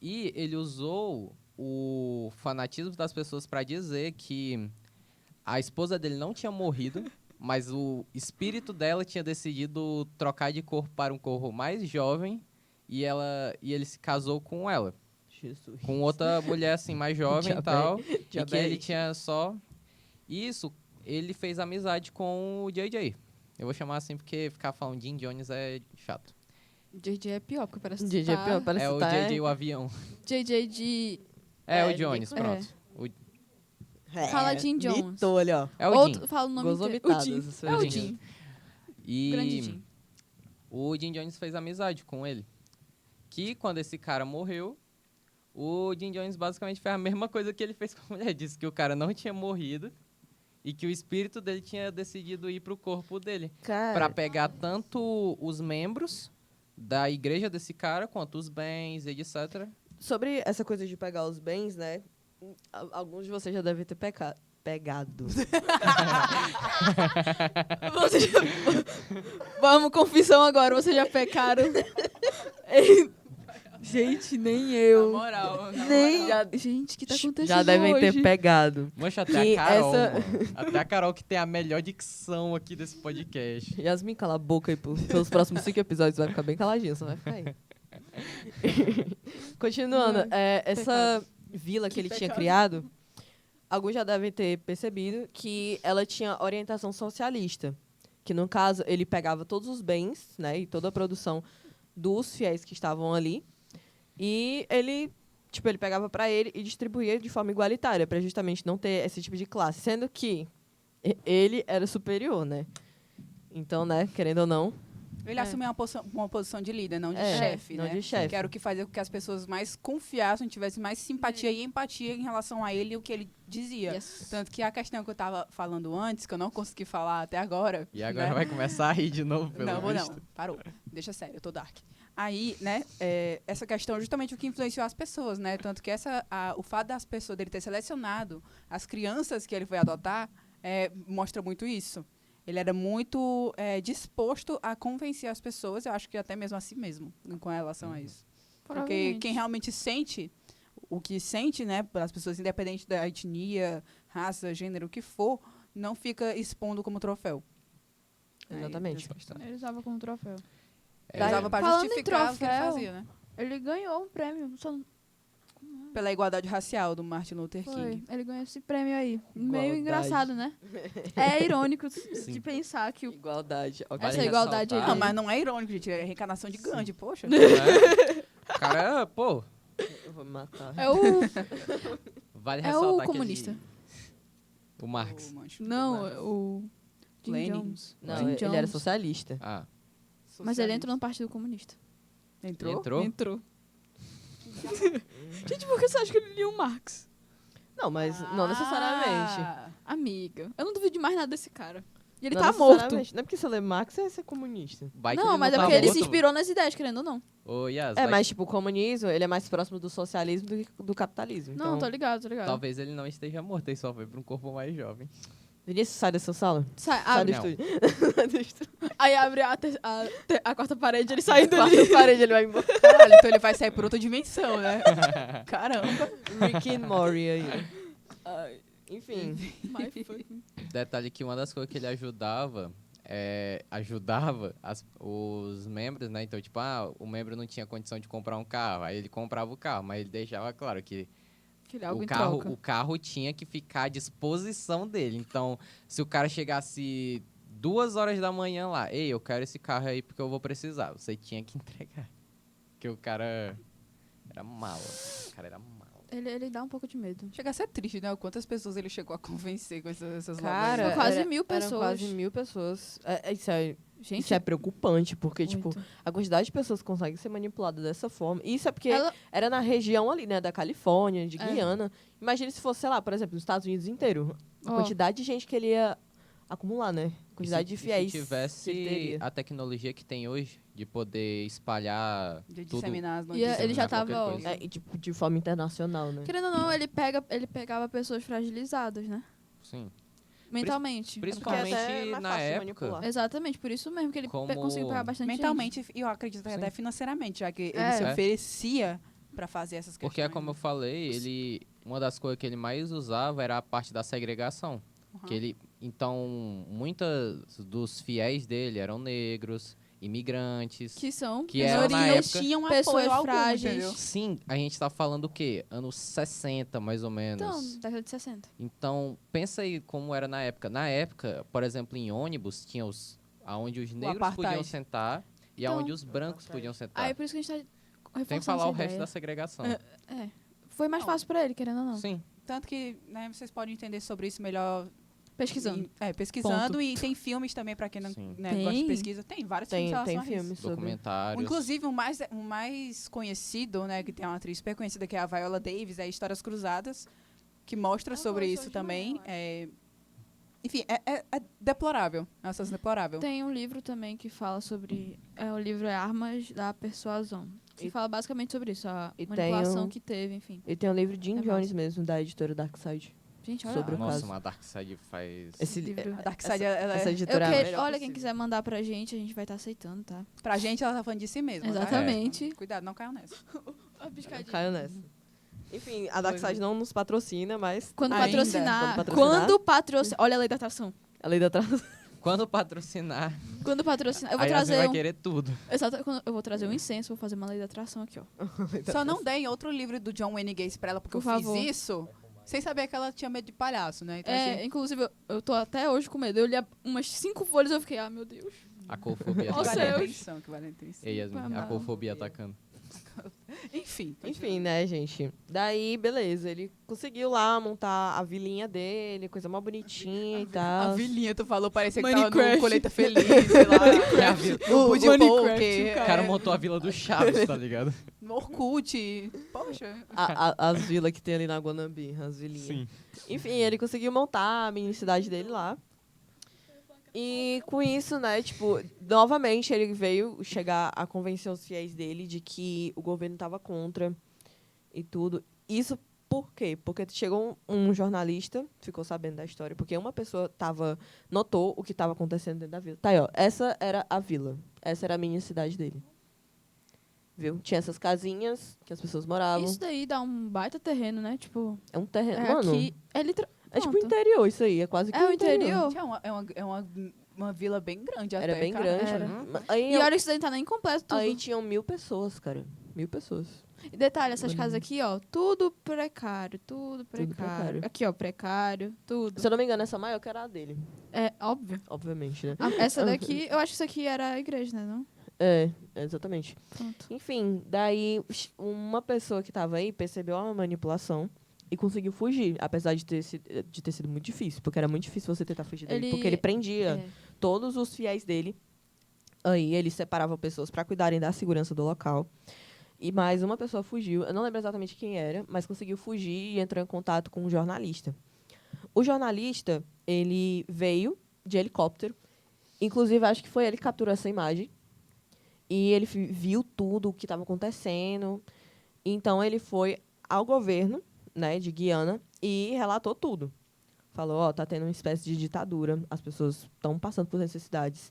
Speaker 2: E ele usou o fanatismo das pessoas para dizer que a esposa dele não tinha morrido, mas o espírito dela tinha decidido trocar de corpo para um corpo mais jovem e ele se casou com ela.
Speaker 3: Jesus.
Speaker 2: Com outra mulher assim mais jovem
Speaker 3: Já
Speaker 2: e tal,
Speaker 3: bem, já
Speaker 2: e que ele
Speaker 3: bem.
Speaker 2: tinha só isso, ele fez amizade com o JJ. Eu vou chamar assim porque ficar falando Jim Jones é chato.
Speaker 1: JJ é pior, porque parece que
Speaker 3: DJ é pior, parece
Speaker 2: É
Speaker 3: que
Speaker 2: o
Speaker 3: tá...
Speaker 2: JJ o avião.
Speaker 1: JJ de...
Speaker 2: É, o
Speaker 3: ninguém
Speaker 2: Jones,
Speaker 3: conhece.
Speaker 2: pronto.
Speaker 1: Fala Jim Jones.
Speaker 3: Mitou ali, ó.
Speaker 2: É o
Speaker 1: Outro,
Speaker 2: Jim.
Speaker 1: fala o nome
Speaker 3: Gozou
Speaker 1: inteiro. O
Speaker 3: mitadas,
Speaker 1: Jim.
Speaker 3: isso
Speaker 1: É
Speaker 3: aí.
Speaker 1: o Jim. Grande
Speaker 2: E
Speaker 1: Jim.
Speaker 2: o Jim Jones fez amizade com ele. Que quando esse cara morreu, o Jim Jones basicamente fez a mesma coisa que ele fez com a mulher. Disse que o cara não tinha morrido e que o espírito dele tinha decidido ir pro corpo dele.
Speaker 3: Cara,
Speaker 2: Pra pegar tanto os membros da igreja desse cara, quanto os bens, etc.
Speaker 3: sobre essa coisa de pegar os bens, né? Alguns de vocês já devem ter pegado.
Speaker 1: Você já... Vamos, confissão agora. Vocês já pecaram? Gente, nem eu.
Speaker 4: Na moral.
Speaker 1: Nem... Gente, o que tá acontecendo
Speaker 3: Já devem
Speaker 1: hoje?
Speaker 3: ter pegado.
Speaker 2: Mancha, até
Speaker 3: Que
Speaker 2: a Carol,
Speaker 3: essa-
Speaker 2: mano. Até a Carol que tem a melhor dicção aqui desse podcast.
Speaker 3: Yasmin, cala a boca aí pelos próximos 5 episódios. Vai ficar bem caladinho, só vai ficar aí. Continuando, essa vila que ele tinha criado, alguns já devem ter percebido que ela tinha orientação socialista. Que, no caso, ele pegava todos os bens, né, e toda a produção dos fiéis que estavam ali, e ele pegava para ele e distribuía de forma igualitária, para justamente não ter esse tipo de classe. Sendo que ele era superior, né? Então, né, querendo ou não,
Speaker 4: Ele assumiu uma posição de líder, não de
Speaker 3: É,
Speaker 4: chefe,
Speaker 3: não
Speaker 4: né?
Speaker 3: de chefe.
Speaker 4: Que era o que fazia com que as pessoas mais confiassem, tivessem mais simpatia e empatia em relação a ele e o que ele dizia.
Speaker 1: Yes.
Speaker 4: Tanto que a questão que eu estava falando antes, que eu não consegui falar até agora...
Speaker 2: E agora
Speaker 4: né?
Speaker 2: vai começar a rir de novo, pelo
Speaker 4: Não, vou
Speaker 2: visto.
Speaker 4: não. Parou. Deixa sério, eu tô dark. Aí, né, essa questão é justamente o que influenciou as pessoas, né? Tanto que o fato das pessoas, dele ter selecionado as crianças que ele foi adotar, mostra muito isso. Ele era muito disposto a convencer as pessoas, eu acho que até mesmo a si mesmo, com relação a isso. Porque
Speaker 1: Provavelmente.
Speaker 4: quem realmente sente o que sente, né, pelas pessoas, independente da etnia, raça, gênero, o que for, não fica expondo como troféu.
Speaker 3: Exatamente.
Speaker 4: Aí, essa questão.
Speaker 1: Ele usava como troféu.
Speaker 4: Ele usava para
Speaker 1: Falando em
Speaker 4: justificar o que ele
Speaker 1: troféu,
Speaker 4: fazia, né?
Speaker 1: Ele ganhou um prêmio. Só...
Speaker 4: Pela igualdade racial do Martin Luther
Speaker 1: Foi.
Speaker 4: King.
Speaker 1: Ele ganhou esse prêmio aí. Meio
Speaker 3: Igualdade.
Speaker 1: engraçado, né? É irônico de pensar que
Speaker 3: Igualdade. ok.
Speaker 1: essa igualdade
Speaker 2: ressaltar-
Speaker 1: aí.
Speaker 4: Não, mas não é irônico, gente. É reencarnação de Gandhi, poxa.
Speaker 2: Né? O cara, pô,
Speaker 3: Eu vou me matar.
Speaker 1: É o...
Speaker 2: vale
Speaker 1: É
Speaker 2: ressaltar
Speaker 1: o
Speaker 2: que
Speaker 1: comunista.
Speaker 2: o Marx.
Speaker 4: Ô, mancho.
Speaker 1: Não, o... Jim
Speaker 4: Lenin.
Speaker 1: Jones.
Speaker 3: Não,
Speaker 1: Jim
Speaker 3: ele era
Speaker 1: Jones.
Speaker 3: socialista.
Speaker 2: Ah,
Speaker 1: Mas ele entrou no Partido Comunista.
Speaker 4: Entrou?
Speaker 2: entrou?
Speaker 1: Entrou. Gente, por que você acha que ele lia o Marx?
Speaker 3: Não, mas não necessariamente.
Speaker 4: Ah,
Speaker 1: Amiga, eu não duvido de mais nada desse cara. E ele
Speaker 3: Não
Speaker 1: tá morto.
Speaker 3: necessariamente. Não é porque você lê Marx, você vai ser comunista.
Speaker 2: Vai que
Speaker 1: Não,
Speaker 2: ele
Speaker 1: mas é
Speaker 2: tá
Speaker 1: porque ele se
Speaker 2: morto.
Speaker 1: inspirou nas ideias, querendo ou não.
Speaker 2: Ô, Yas,
Speaker 3: É,
Speaker 2: vai
Speaker 3: mas, tipo, o comunismo, ele é mais próximo do socialismo do que do capitalismo.
Speaker 1: Não,
Speaker 3: Então,
Speaker 1: tô ligado, tô ligado.
Speaker 2: talvez ele não esteja morto, ele só foi pra um corpo mais jovem.
Speaker 3: Vinícius, sai dessa sala.
Speaker 1: Sai,
Speaker 3: Sai
Speaker 1: abre,
Speaker 3: do
Speaker 2: Não.
Speaker 3: estúdio. Sai do estúdio.
Speaker 1: aí abre a quarta parede, ele sai do
Speaker 3: Quarta parede, ele vai embora.
Speaker 4: Caralho, então ele vai sair por outra dimensão, né? Caramba.
Speaker 3: Rick and Morty aí. Enfim.
Speaker 2: Detalhe que uma das coisas que ele ajudava os membros, né? Então, tipo, o membro não tinha condição de comprar um carro, aí ele comprava o carro, mas ele deixava claro que
Speaker 1: Que ele é algo em
Speaker 2: o
Speaker 1: troca.
Speaker 2: carro tinha que ficar à disposição dele. Então, se o cara chegasse 2 horas da manhã lá, ei, eu quero esse carro aí porque eu vou precisar, você tinha que entregar. Porque o cara era malo. O cara era malo.
Speaker 1: Ele dá um pouco de medo.
Speaker 4: Chega a ser triste, né? Quantas pessoas ele chegou a convencer com essas
Speaker 3: Cara,
Speaker 1: São quase 1000
Speaker 3: Eram
Speaker 1: pessoas.
Speaker 3: quase 1000 pessoas.
Speaker 1: Gente,
Speaker 3: Isso é preocupante, porque, tipo,
Speaker 1: muito.
Speaker 3: a quantidade de pessoas que conseguem ser manipuladas dessa forma. Isso é porque
Speaker 1: Ela-
Speaker 3: era na região ali, né, da Califórnia, de
Speaker 1: É.
Speaker 3: Guiana. Imagina se fosse, sei lá, por exemplo, nos Estados Unidos inteiro. A
Speaker 1: Ó.
Speaker 3: quantidade de gente que ele ia acumular, né? A quantidade de fiéis.
Speaker 2: Se
Speaker 3: que ele
Speaker 2: tivesse
Speaker 3: teria.
Speaker 2: a tecnologia que tem hoje, de poder espalhar
Speaker 4: De
Speaker 2: tudo.
Speaker 4: disseminar as
Speaker 1: E
Speaker 4: notícias.
Speaker 1: ele já
Speaker 2: qualquer
Speaker 1: tava, ó,
Speaker 2: coisa.
Speaker 3: É, e, tipo, de forma internacional, né?
Speaker 1: querendo ou não, ele pegava pessoas fragilizadas, né?
Speaker 2: Sim.
Speaker 1: Mentalmente.
Speaker 2: Principalmente
Speaker 3: até é mais
Speaker 2: na
Speaker 3: fácil de
Speaker 2: época.
Speaker 3: manipular.
Speaker 1: Exatamente, por isso mesmo que ele
Speaker 2: Como-
Speaker 1: conseguiu pegar bastante
Speaker 4: Mentalmente, e eu acredito que
Speaker 2: Sim.
Speaker 4: até financeiramente, já que ele
Speaker 1: É.
Speaker 4: se
Speaker 2: É.
Speaker 4: oferecia pra fazer essas questões.
Speaker 2: Porque é como eu falei, uma das coisas que ele mais usava era a parte da segregação.
Speaker 4: Uhum.
Speaker 2: Então, muitos dos fiéis dele eram negros, imigrantes.
Speaker 1: Que são
Speaker 2: Que era na
Speaker 1: minorias,
Speaker 2: época-
Speaker 4: tinham
Speaker 1: pessoas
Speaker 4: apoio algum,
Speaker 1: frágeis.
Speaker 4: entendeu?
Speaker 2: Sim, a gente tá falando o quê? Anos 60, mais ou menos.
Speaker 1: Então, década de 60.
Speaker 2: Então, pensa aí como era na época. Na época, por exemplo, em ônibus, tinha aonde os negros
Speaker 4: apartheid.
Speaker 2: podiam sentar e
Speaker 1: Então-
Speaker 2: aonde os brancos podiam sentar.
Speaker 1: Aí por isso que a gente tá reforçando
Speaker 2: Tem que falar
Speaker 1: essa
Speaker 2: o resto
Speaker 1: ideia.
Speaker 2: da segregação.
Speaker 1: É. Foi mais
Speaker 4: Não.
Speaker 1: fácil pra ele, querendo ou não.
Speaker 2: Sim.
Speaker 4: Tanto que, né, vocês podem entender sobre isso melhor
Speaker 1: Pesquisando.
Speaker 4: pesquisando.
Speaker 1: Ponto.
Speaker 4: E tem filmes também, pra quem não
Speaker 2: Sim.
Speaker 4: né, gosta de
Speaker 1: Tem?
Speaker 4: pesquisa. Tem vários
Speaker 3: Tem,
Speaker 4: filmes em relação
Speaker 3: tem
Speaker 4: a isso.
Speaker 3: filmes sobre...
Speaker 2: Documentários.
Speaker 4: Inclusive, o mais conhecido, né, que tem uma atriz super conhecida, que é a Viola Davis, é Histórias Cruzadas, que mostra
Speaker 1: Ah,
Speaker 4: sobre
Speaker 1: eu
Speaker 4: isso
Speaker 1: sou de
Speaker 4: também.
Speaker 1: Maior,
Speaker 4: Enfim, é deplorável. É uma situação deplorável.
Speaker 1: Tem um livro também que fala sobre. O livro é Armas da Persuasão. Que
Speaker 3: E-
Speaker 1: fala basicamente sobre isso, a
Speaker 3: e tem
Speaker 1: manipulação
Speaker 3: um-
Speaker 1: que teve, enfim.
Speaker 3: E tem o livro de Jim
Speaker 1: É
Speaker 3: Jones mesmo, da editora Darkseid.
Speaker 1: Gente, olha
Speaker 3: Sobre
Speaker 1: lá.
Speaker 3: o
Speaker 2: Nossa,
Speaker 3: caso.
Speaker 2: uma Darkseid faz...
Speaker 3: Esse
Speaker 1: livro.
Speaker 4: A Darkseid, ela
Speaker 3: essa
Speaker 4: é,
Speaker 3: editora é a melhor
Speaker 1: Olha, quem
Speaker 3: possível.
Speaker 1: quiser mandar pra gente, a gente vai estar aceitando, tá?
Speaker 4: pra gente, ela tá falando de si mesma. tá?
Speaker 1: Exatamente.
Speaker 4: Cuidado, não caiam nessa.
Speaker 1: A piscadinha.
Speaker 3: Caiu nessa. Enfim, a Darkseid não nos patrocina, mas
Speaker 1: Quando
Speaker 4: Ainda.
Speaker 1: patrocinar.
Speaker 3: Quando
Speaker 1: Quando patrocinar. Olha a lei da atração.
Speaker 3: a lei da atração.
Speaker 2: Quando patrocinar,
Speaker 1: Quando patrocinar. Eu vou
Speaker 2: a Yasmin
Speaker 1: trazer
Speaker 2: vai
Speaker 1: um.
Speaker 2: querer tudo.
Speaker 1: Exato, eu vou trazer um incenso, vou fazer uma lei da atração aqui, ó.
Speaker 4: Só não deem outro livro do John Wayne Gacy pra ela, porque
Speaker 1: Por
Speaker 4: eu
Speaker 1: favor.
Speaker 4: fiz isso sem saber que ela tinha medo de palhaço, né? Então,
Speaker 1: É,
Speaker 4: assim,
Speaker 1: inclusive, eu tô até hoje com medo. Eu li umas 5 folhas e eu fiquei, meu Deus.
Speaker 2: A cofobia
Speaker 1: Ó
Speaker 4: que
Speaker 2: atacando.
Speaker 4: vale a
Speaker 1: céus.
Speaker 4: atenção, que vale a atenção.
Speaker 2: Ei, Yasmin, a
Speaker 1: Não.
Speaker 2: cofobia atacando.
Speaker 4: Enfim.
Speaker 3: Enfim, né, gente? Daí, beleza, ele conseguiu lá montar a vilinha dele, coisa mais bonitinha e
Speaker 4: A
Speaker 3: tal.
Speaker 4: vilinha, tu falou, parecia que tava no
Speaker 1: Minecraft.
Speaker 4: Colheita Feliz, sei lá.
Speaker 2: É a vila.
Speaker 4: No Bud
Speaker 1: Minecraft,
Speaker 4: Poker,
Speaker 2: O cara montou a vila do Chaves, tá ligado?
Speaker 4: no Orkut. Poxa.
Speaker 3: As vilas que tem ali na Guanambi, as vilinhas. Enfim, ele conseguiu montar a mini cidade dele lá. E com isso, né, tipo, novamente ele veio chegar a convencer os fiéis dele de que o governo estava contra e tudo. Isso por quê? Porque chegou um jornalista, ficou sabendo da história, porque uma pessoa notou o que estava acontecendo dentro da vila. Tá aí, ó, essa era a vila. Essa era a mini cidade dele. Viu? Tinha essas casinhas que as pessoas moravam.
Speaker 1: Isso daí dá um baita terreno, né? Tipo,
Speaker 3: É um terreno.
Speaker 1: é
Speaker 3: Mano,
Speaker 1: aqui.
Speaker 3: é tipo
Speaker 1: Pronto.
Speaker 3: interior isso aí. É quase que
Speaker 1: É o interior.
Speaker 4: É uma vila bem grande até,
Speaker 3: Era bem
Speaker 4: cara.
Speaker 3: grande.
Speaker 1: Era.
Speaker 3: Aí,
Speaker 1: E olha que isso daí não tá nem completo tudo.
Speaker 3: aí tinham 1000 pessoas, cara. 1000 pessoas.
Speaker 1: E detalhe, essas
Speaker 3: Olha.
Speaker 1: casas aqui, ó, tudo precário, tudo precário.
Speaker 3: precário.
Speaker 1: Aqui, ó, precário, tudo.
Speaker 3: Se eu não me engano, essa maior que era a dele.
Speaker 1: É óbvio.
Speaker 3: Obviamente, né?
Speaker 1: Essa daqui, eu acho que isso aqui era a igreja, né? Não?
Speaker 3: É, exatamente.
Speaker 1: Pronto.
Speaker 3: Enfim, daí uma pessoa que tava aí percebeu a manipulação e conseguiu fugir. Apesar de ter sido muito difícil. Porque era muito difícil você tentar fugir dele.
Speaker 1: Ele-
Speaker 3: Porque ele prendia
Speaker 1: É.
Speaker 3: todos os fiéis dele. Aí ele separava pessoas para cuidarem da segurança do local. E mais uma pessoa fugiu. Eu não lembro exatamente quem era, mas conseguiu fugir e entrou em contato com um jornalista. O jornalista, ele veio de helicóptero. Inclusive, acho que foi ele que capturou essa imagem. E ele viu tudo o que estava acontecendo. Então, ele foi ao governo, né, de Guiana e relatou tudo. Falou, ó, tá tendo uma espécie de ditadura, as pessoas estão passando por necessidades.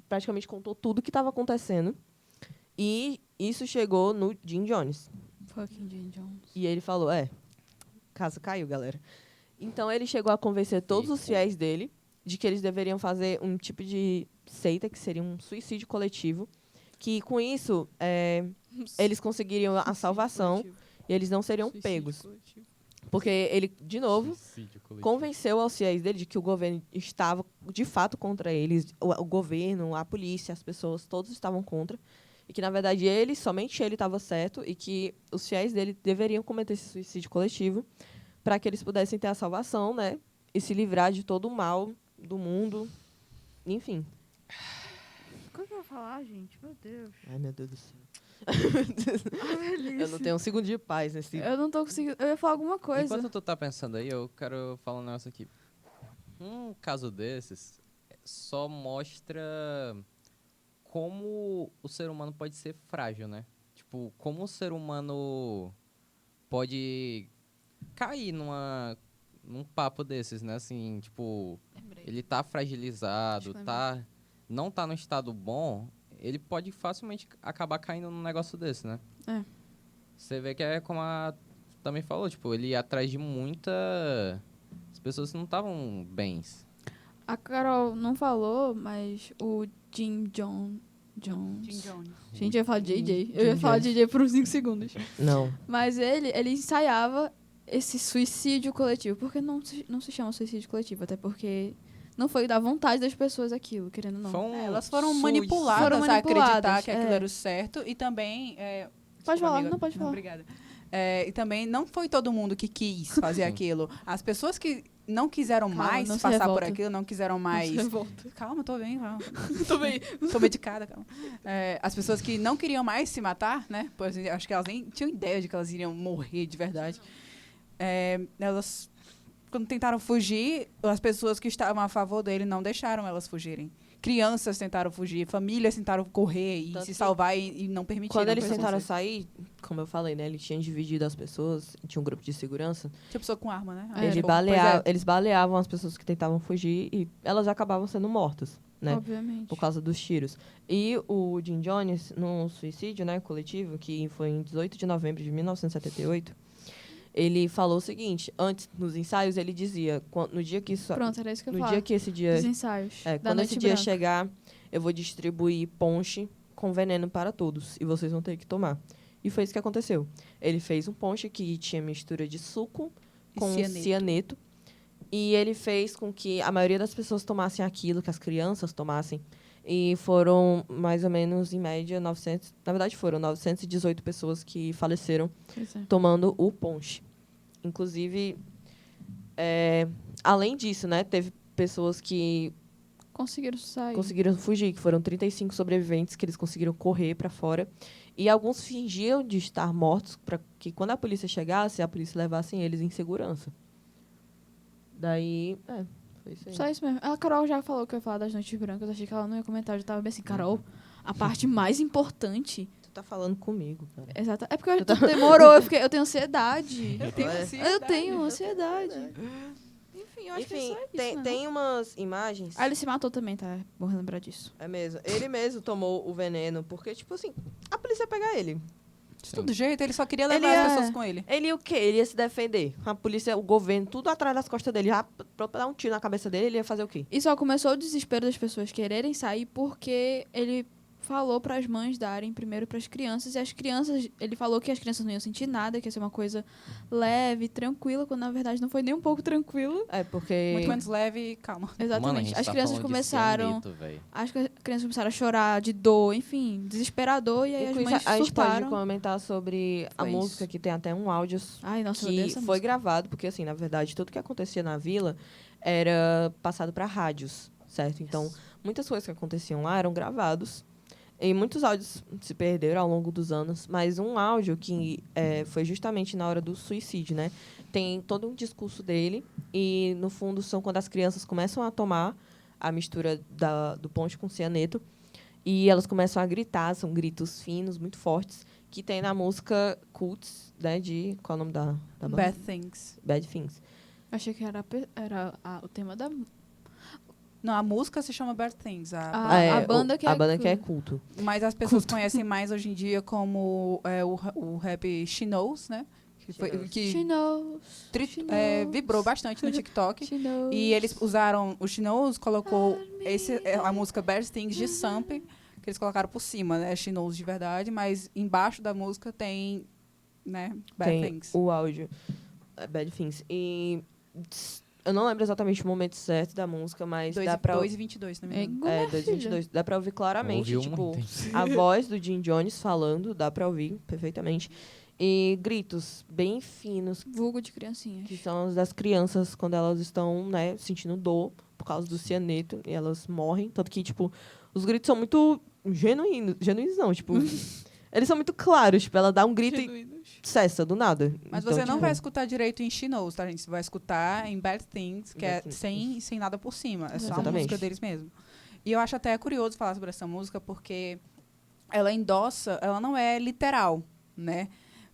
Speaker 3: Praticamente contou tudo o que estava acontecendo. E isso chegou no Jim Jones.
Speaker 1: Fucking Jim Jones.
Speaker 3: E ele falou, casa caiu, galera. Então, ele chegou a convencer todos os fiéis dele de que eles deveriam fazer um tipo de seita, que seria um suicídio coletivo, que, com isso, eles conseguiriam a salvação e eles não seriam pegos. Porque ele, de novo, convenceu aos fiéis dele de que o governo estava, de fato, contra eles. O governo, a polícia, as pessoas, todos estavam contra. E que, na verdade, somente ele estava certo e que os fiéis dele deveriam cometer esse suicídio coletivo para que eles pudessem ter a salvação, né? E se livrar de todo o mal do mundo. Enfim.
Speaker 1: O que eu ia falar, gente? Meu Deus.
Speaker 3: Ai, meu Deus do céu.
Speaker 1: Ai,
Speaker 3: Eu não tenho um segundo de paz nesse...
Speaker 1: Eu não tô conseguindo... Eu ia falar alguma coisa.
Speaker 2: Enquanto tu tá pensando aí, eu quero falar um negócio aqui. Um caso desses só mostra como o ser humano pode ser frágil, né? Tipo, como o ser humano pode cair num papo desses, né? Assim, tipo, ele tá fragilizado, não tá no estado bom, ele pode facilmente acabar caindo num negócio desse, né?
Speaker 1: É.
Speaker 2: Você vê que é como a também falou, tipo, ele ia atrás de as pessoas que não estavam bens.
Speaker 1: A Carol não falou, mas o Jim Jones...
Speaker 4: Jim Jones.
Speaker 1: Gente, eu ia falar JJ. Eu
Speaker 3: Jim
Speaker 1: ia falar
Speaker 3: Jones.
Speaker 1: JJ por uns 5 segundos.
Speaker 3: Não.
Speaker 1: Mas ele ensaiava esse suicídio coletivo. Porque não se chama suicídio coletivo, até porque não foi da vontade das pessoas aquilo, querendo ou não.
Speaker 4: Elas foram
Speaker 2: suicídio.
Speaker 4: manipuladas a acreditar que
Speaker 1: é.
Speaker 4: aquilo era o certo e também...
Speaker 1: Pode
Speaker 4: desculpa,
Speaker 1: falar,
Speaker 4: amiga.
Speaker 1: não pode falar.
Speaker 4: Obrigada. E também não foi todo mundo que quis fazer aquilo. As pessoas que não quiseram
Speaker 1: Calma,
Speaker 4: mais
Speaker 1: não se
Speaker 4: passar por
Speaker 1: revolta.
Speaker 4: aquilo, não quiseram mais...
Speaker 1: Revolta.
Speaker 4: Calma, tô bem, calma.
Speaker 1: Tô bem.
Speaker 4: Tô medicada, calma. As pessoas que não queriam mais se matar, né? Pois, acho que elas nem tinham ideia de que elas iriam morrer de verdade. Elas, quando tentaram fugir, as pessoas que estavam a favor dele não deixaram elas fugirem. Crianças tentaram fugir, famílias tentaram correr e
Speaker 3: Tanto
Speaker 4: se
Speaker 3: que
Speaker 4: salvar e não permitiram.
Speaker 3: Quando eles
Speaker 4: Foi
Speaker 3: tentaram
Speaker 4: assim.
Speaker 3: sair, como eu falei, né? Ele tinha dividido as pessoas, tinha um grupo de segurança.
Speaker 4: Tinha pessoa com arma, né?
Speaker 3: Eles baleavam as pessoas que tentavam fugir e elas acabavam sendo mortas, né?
Speaker 1: Obviamente.
Speaker 3: Por causa dos tiros. E o Jim Jones, num suicídio, né, coletivo, que foi em 18 de novembro de 1978, ele falou o seguinte, antes, nos ensaios, ele dizia, no dia que isso...
Speaker 1: Pronto, era isso que eu
Speaker 3: No
Speaker 1: falava.
Speaker 3: dia que esse dia...
Speaker 1: Dos ensaios. da
Speaker 3: quando
Speaker 1: Noite
Speaker 3: esse dia
Speaker 1: Branca.
Speaker 3: chegar, eu vou distribuir ponche com veneno para todos. E vocês vão ter que tomar. E foi isso que aconteceu. Ele fez um ponche que tinha mistura de suco
Speaker 4: E
Speaker 3: com cianeto. E ele fez com que a maioria das pessoas tomassem aquilo, que as crianças tomassem. E foram mais ou menos, em média, 900... Na verdade, foram 918 pessoas que faleceram
Speaker 1: Pois é.
Speaker 3: tomando o ponche. Inclusive, além disso, né, teve pessoas que
Speaker 1: Conseguiram sair.
Speaker 3: conseguiram fugir, que foram 35 sobreviventes que eles conseguiram correr para fora. E alguns fingiam de estar mortos para que, quando a polícia chegasse, a polícia levasse eles em segurança. Daí, foi isso aí.
Speaker 1: Só isso mesmo. A Carol já falou que eu ia falar das Noites Brancas. Achei que ela não ia comentar. Eu já tava bem assim, Carol, a parte mais importante...
Speaker 3: Tu tá falando comigo, cara.
Speaker 1: Exato. É porque demorou. Eu tenho ansiedade.
Speaker 4: Eu
Speaker 1: Eu tenho ansiedade. Enfim, eu acho que é
Speaker 3: Enfim,
Speaker 1: só isso, né?
Speaker 3: tem umas imagens...
Speaker 1: Ah, ele se matou também, tá? Bom lembrar disso.
Speaker 3: É mesmo. Ele mesmo tomou o veneno, porque, tipo assim, a polícia ia pegar ele.
Speaker 4: De todo jeito, ele só queria levar
Speaker 3: Ele
Speaker 4: as
Speaker 3: é-
Speaker 4: pessoas com ele.
Speaker 3: Ele o quê? Ele ia se defender. A polícia, o governo, tudo atrás das costas dele. Já pra dar um tiro na cabeça dele, ele ia fazer o quê?
Speaker 1: E só começou o desespero das pessoas quererem sair porque ele falou para as mães darem primeiro para as crianças. E as crianças, ele falou que as crianças não iam sentir nada, que ia ser uma coisa leve, tranquila, quando na verdade não foi nem um pouco tranquilo.
Speaker 3: É, porque...
Speaker 4: Muito menos leve e calma.
Speaker 2: Mano, a
Speaker 1: Exatamente.
Speaker 2: gente
Speaker 1: As
Speaker 2: tá
Speaker 1: crianças
Speaker 2: falando de
Speaker 1: começaram.
Speaker 2: cianeto, véi.
Speaker 1: As crianças começaram a chorar de dor, enfim, desesperador. E aí
Speaker 3: E
Speaker 1: as
Speaker 3: com isso,
Speaker 1: mães
Speaker 3: a gente pode
Speaker 1: surtaram.
Speaker 3: comentar sobre a
Speaker 1: Foi
Speaker 3: música,
Speaker 1: isso.
Speaker 3: que tem até um áudio
Speaker 1: Ai, nossa, eu odeio
Speaker 3: que
Speaker 1: essa
Speaker 3: foi
Speaker 1: música.
Speaker 3: gravado, porque, assim, na verdade, tudo que acontecia na vila era passado para rádios, certo? Então, muitas coisas que aconteciam lá eram gravados. E muitos áudios se perderam ao longo dos anos, mas um áudio que foi justamente na hora do suicídio, né? Tem todo um discurso dele e, no fundo, são quando as crianças começam a tomar a mistura do ponche com cianeto e elas começam a gritar, são gritos finos, muito fortes, que tem na música Cults, né? Qual é o nome da banda?
Speaker 4: Bad Things.
Speaker 3: Bad Things.
Speaker 1: Achei que era o tema da...
Speaker 4: Não, a música se chama Bad Things.
Speaker 1: A banda que é...
Speaker 3: A banda que é culto.
Speaker 4: Mas as pessoas conhecem mais hoje em dia como o rap She Knows, né? Que
Speaker 1: She knows, she knows.
Speaker 4: Vibrou bastante no TikTok.
Speaker 1: She knows.
Speaker 4: E eles usaram o She Knows, colocou a música Bad Things de Samp, que eles colocaram por cima, né? She Knows de verdade, mas embaixo da música tem, né, Bad
Speaker 3: Tem
Speaker 4: Things.
Speaker 3: o áudio Bad Things. E eu não lembro exatamente o momento certo da música, mas dá pra...
Speaker 4: 2:22, não me engano.
Speaker 3: 2:22. Dá pra ouvir claramente,
Speaker 2: Ouviu
Speaker 3: tipo,
Speaker 2: muito.
Speaker 3: a voz do Jim Jones falando, dá pra ouvir perfeitamente. E gritos bem finos,
Speaker 1: Vulgo de criancinhas.
Speaker 3: que são os das crianças quando elas estão, né, sentindo dor por causa do cianeto, e elas morrem. Tanto que, tipo, os gritos são muito genuínos não, tipo... Eles são muito claros, tipo, ela dá um grito e cessa, do nada.
Speaker 4: Mas
Speaker 3: Então,
Speaker 4: você não
Speaker 3: tipo,
Speaker 4: vai escutar direito em She Knows, tá, gente? Você vai escutar em Bad Things, que
Speaker 3: Bad
Speaker 4: é
Speaker 3: Things.
Speaker 4: sem nada por cima. É só a
Speaker 3: Exatamente.
Speaker 4: música deles mesmo. E eu acho até curioso falar sobre essa música, porque ela endossa, ela não é literal, né?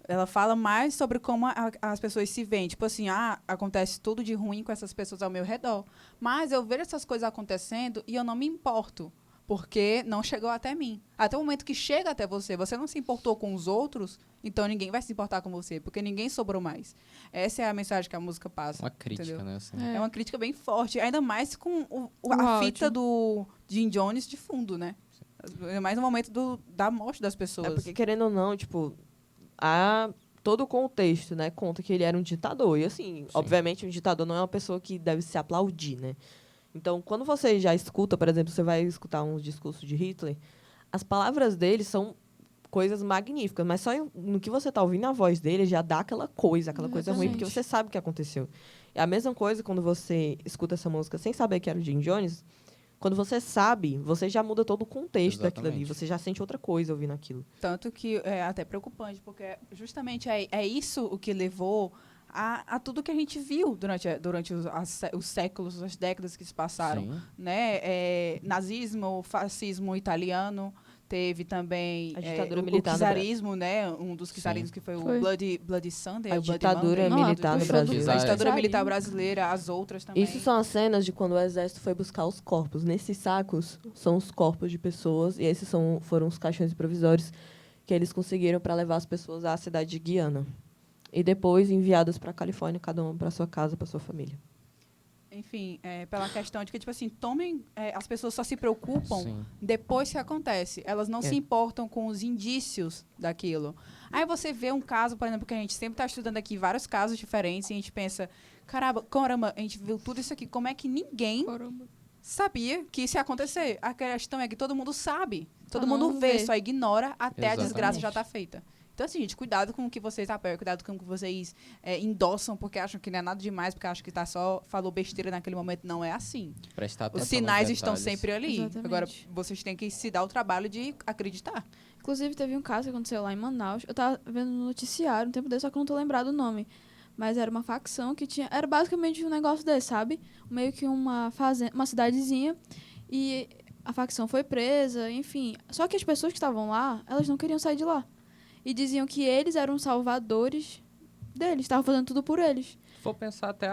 Speaker 4: Ela fala mais sobre como as pessoas se veem. Tipo assim, acontece tudo de ruim com essas pessoas ao meu redor. Mas eu vejo essas coisas acontecendo e eu não me importo. Porque não chegou até mim. Até o momento que chega até você, você não se importou com os outros, então ninguém vai se importar com você, porque ninguém sobrou mais. Essa é a mensagem que a música passa.
Speaker 2: Uma crítica,
Speaker 4: entendeu?
Speaker 2: né? Assim.
Speaker 4: É uma crítica bem forte, ainda mais com
Speaker 1: O
Speaker 4: a
Speaker 1: áudio.
Speaker 4: fita do Jim Jones de fundo, né? É mais no momento da morte das pessoas.
Speaker 3: É porque, querendo ou não, tipo, todo o contexto, né, conta que ele era um ditador. E, assim, obviamente, um ditador não é uma pessoa que deve se aplaudir, né? Então, quando você já escuta, por exemplo, você vai escutar um discurso de Hitler, as palavras dele são coisas magníficas, mas só no que você está ouvindo a voz dele já dá aquela coisa ruim, porque você sabe o que aconteceu. É a mesma coisa quando você escuta essa música sem saber que era o Jim Jones. Quando você sabe, você já muda todo o contexto daquilo ali. Você já sente outra coisa ouvindo aquilo.
Speaker 4: Tanto que é até preocupante, porque justamente é isso o que levou a tudo que a gente viu durante os séculos, as décadas que se passaram.
Speaker 2: Sim.
Speaker 4: Né? Nazismo, fascismo italiano, teve também
Speaker 3: A ditadura
Speaker 4: o
Speaker 3: militar no
Speaker 4: czarismo, né? Um dos czarismos que foi o
Speaker 1: Foi.
Speaker 4: Bloody Sunday.
Speaker 3: A
Speaker 4: o Bloody
Speaker 3: ditadura
Speaker 4: Monday.
Speaker 3: militar no
Speaker 1: puxou do
Speaker 3: Brasil.
Speaker 4: A ditadura
Speaker 1: czarismo.
Speaker 4: militar brasileira, as outras também.
Speaker 3: Isso são as cenas de quando o exército foi buscar os corpos. Nesses sacos são os corpos de pessoas, e esses foram os caixões provisórios que eles conseguiram para levar as pessoas à cidade de Guiana. E depois enviadas para a Califórnia, cada um para sua casa, para sua família.
Speaker 4: Enfim, pela questão de que, tipo assim, as pessoas só se preocupam
Speaker 2: Sim.
Speaker 4: depois que acontece. Elas não se importam com os indícios daquilo. Aí você vê um caso, por exemplo, que a gente sempre está estudando aqui vários casos diferentes, e a gente pensa, caramba, a gente viu tudo isso aqui, como é que ninguém sabia que isso ia acontecer? A questão é que todo mundo sabe, todo mundo vê, só ignora até a desgraça já tá feita. Então, assim, gente, cuidado com o que vocês apoiam, cuidado com o que vocês endossam, porque acham que não é nada demais, porque acham que falou besteira naquele momento. Não é assim.
Speaker 2: Prestar atenção
Speaker 4: Os sinais
Speaker 2: nos
Speaker 4: estão
Speaker 2: detalhes.
Speaker 4: sempre ali.
Speaker 1: Exatamente.
Speaker 4: Agora, vocês têm que se dar o trabalho de acreditar.
Speaker 1: Inclusive, teve um caso que aconteceu lá em Manaus. Eu tava vendo no noticiário um tempo desse, só que eu não tô lembrado o nome. Mas era uma facção que tinha... Era basicamente um negócio desse, sabe? Meio que uma cidadezinha. E a facção foi presa, enfim. Só que as pessoas que estavam lá, elas não queriam sair de lá. E diziam que eles eram salvadores deles. Estavam fazendo tudo por eles.
Speaker 2: Se for pensar até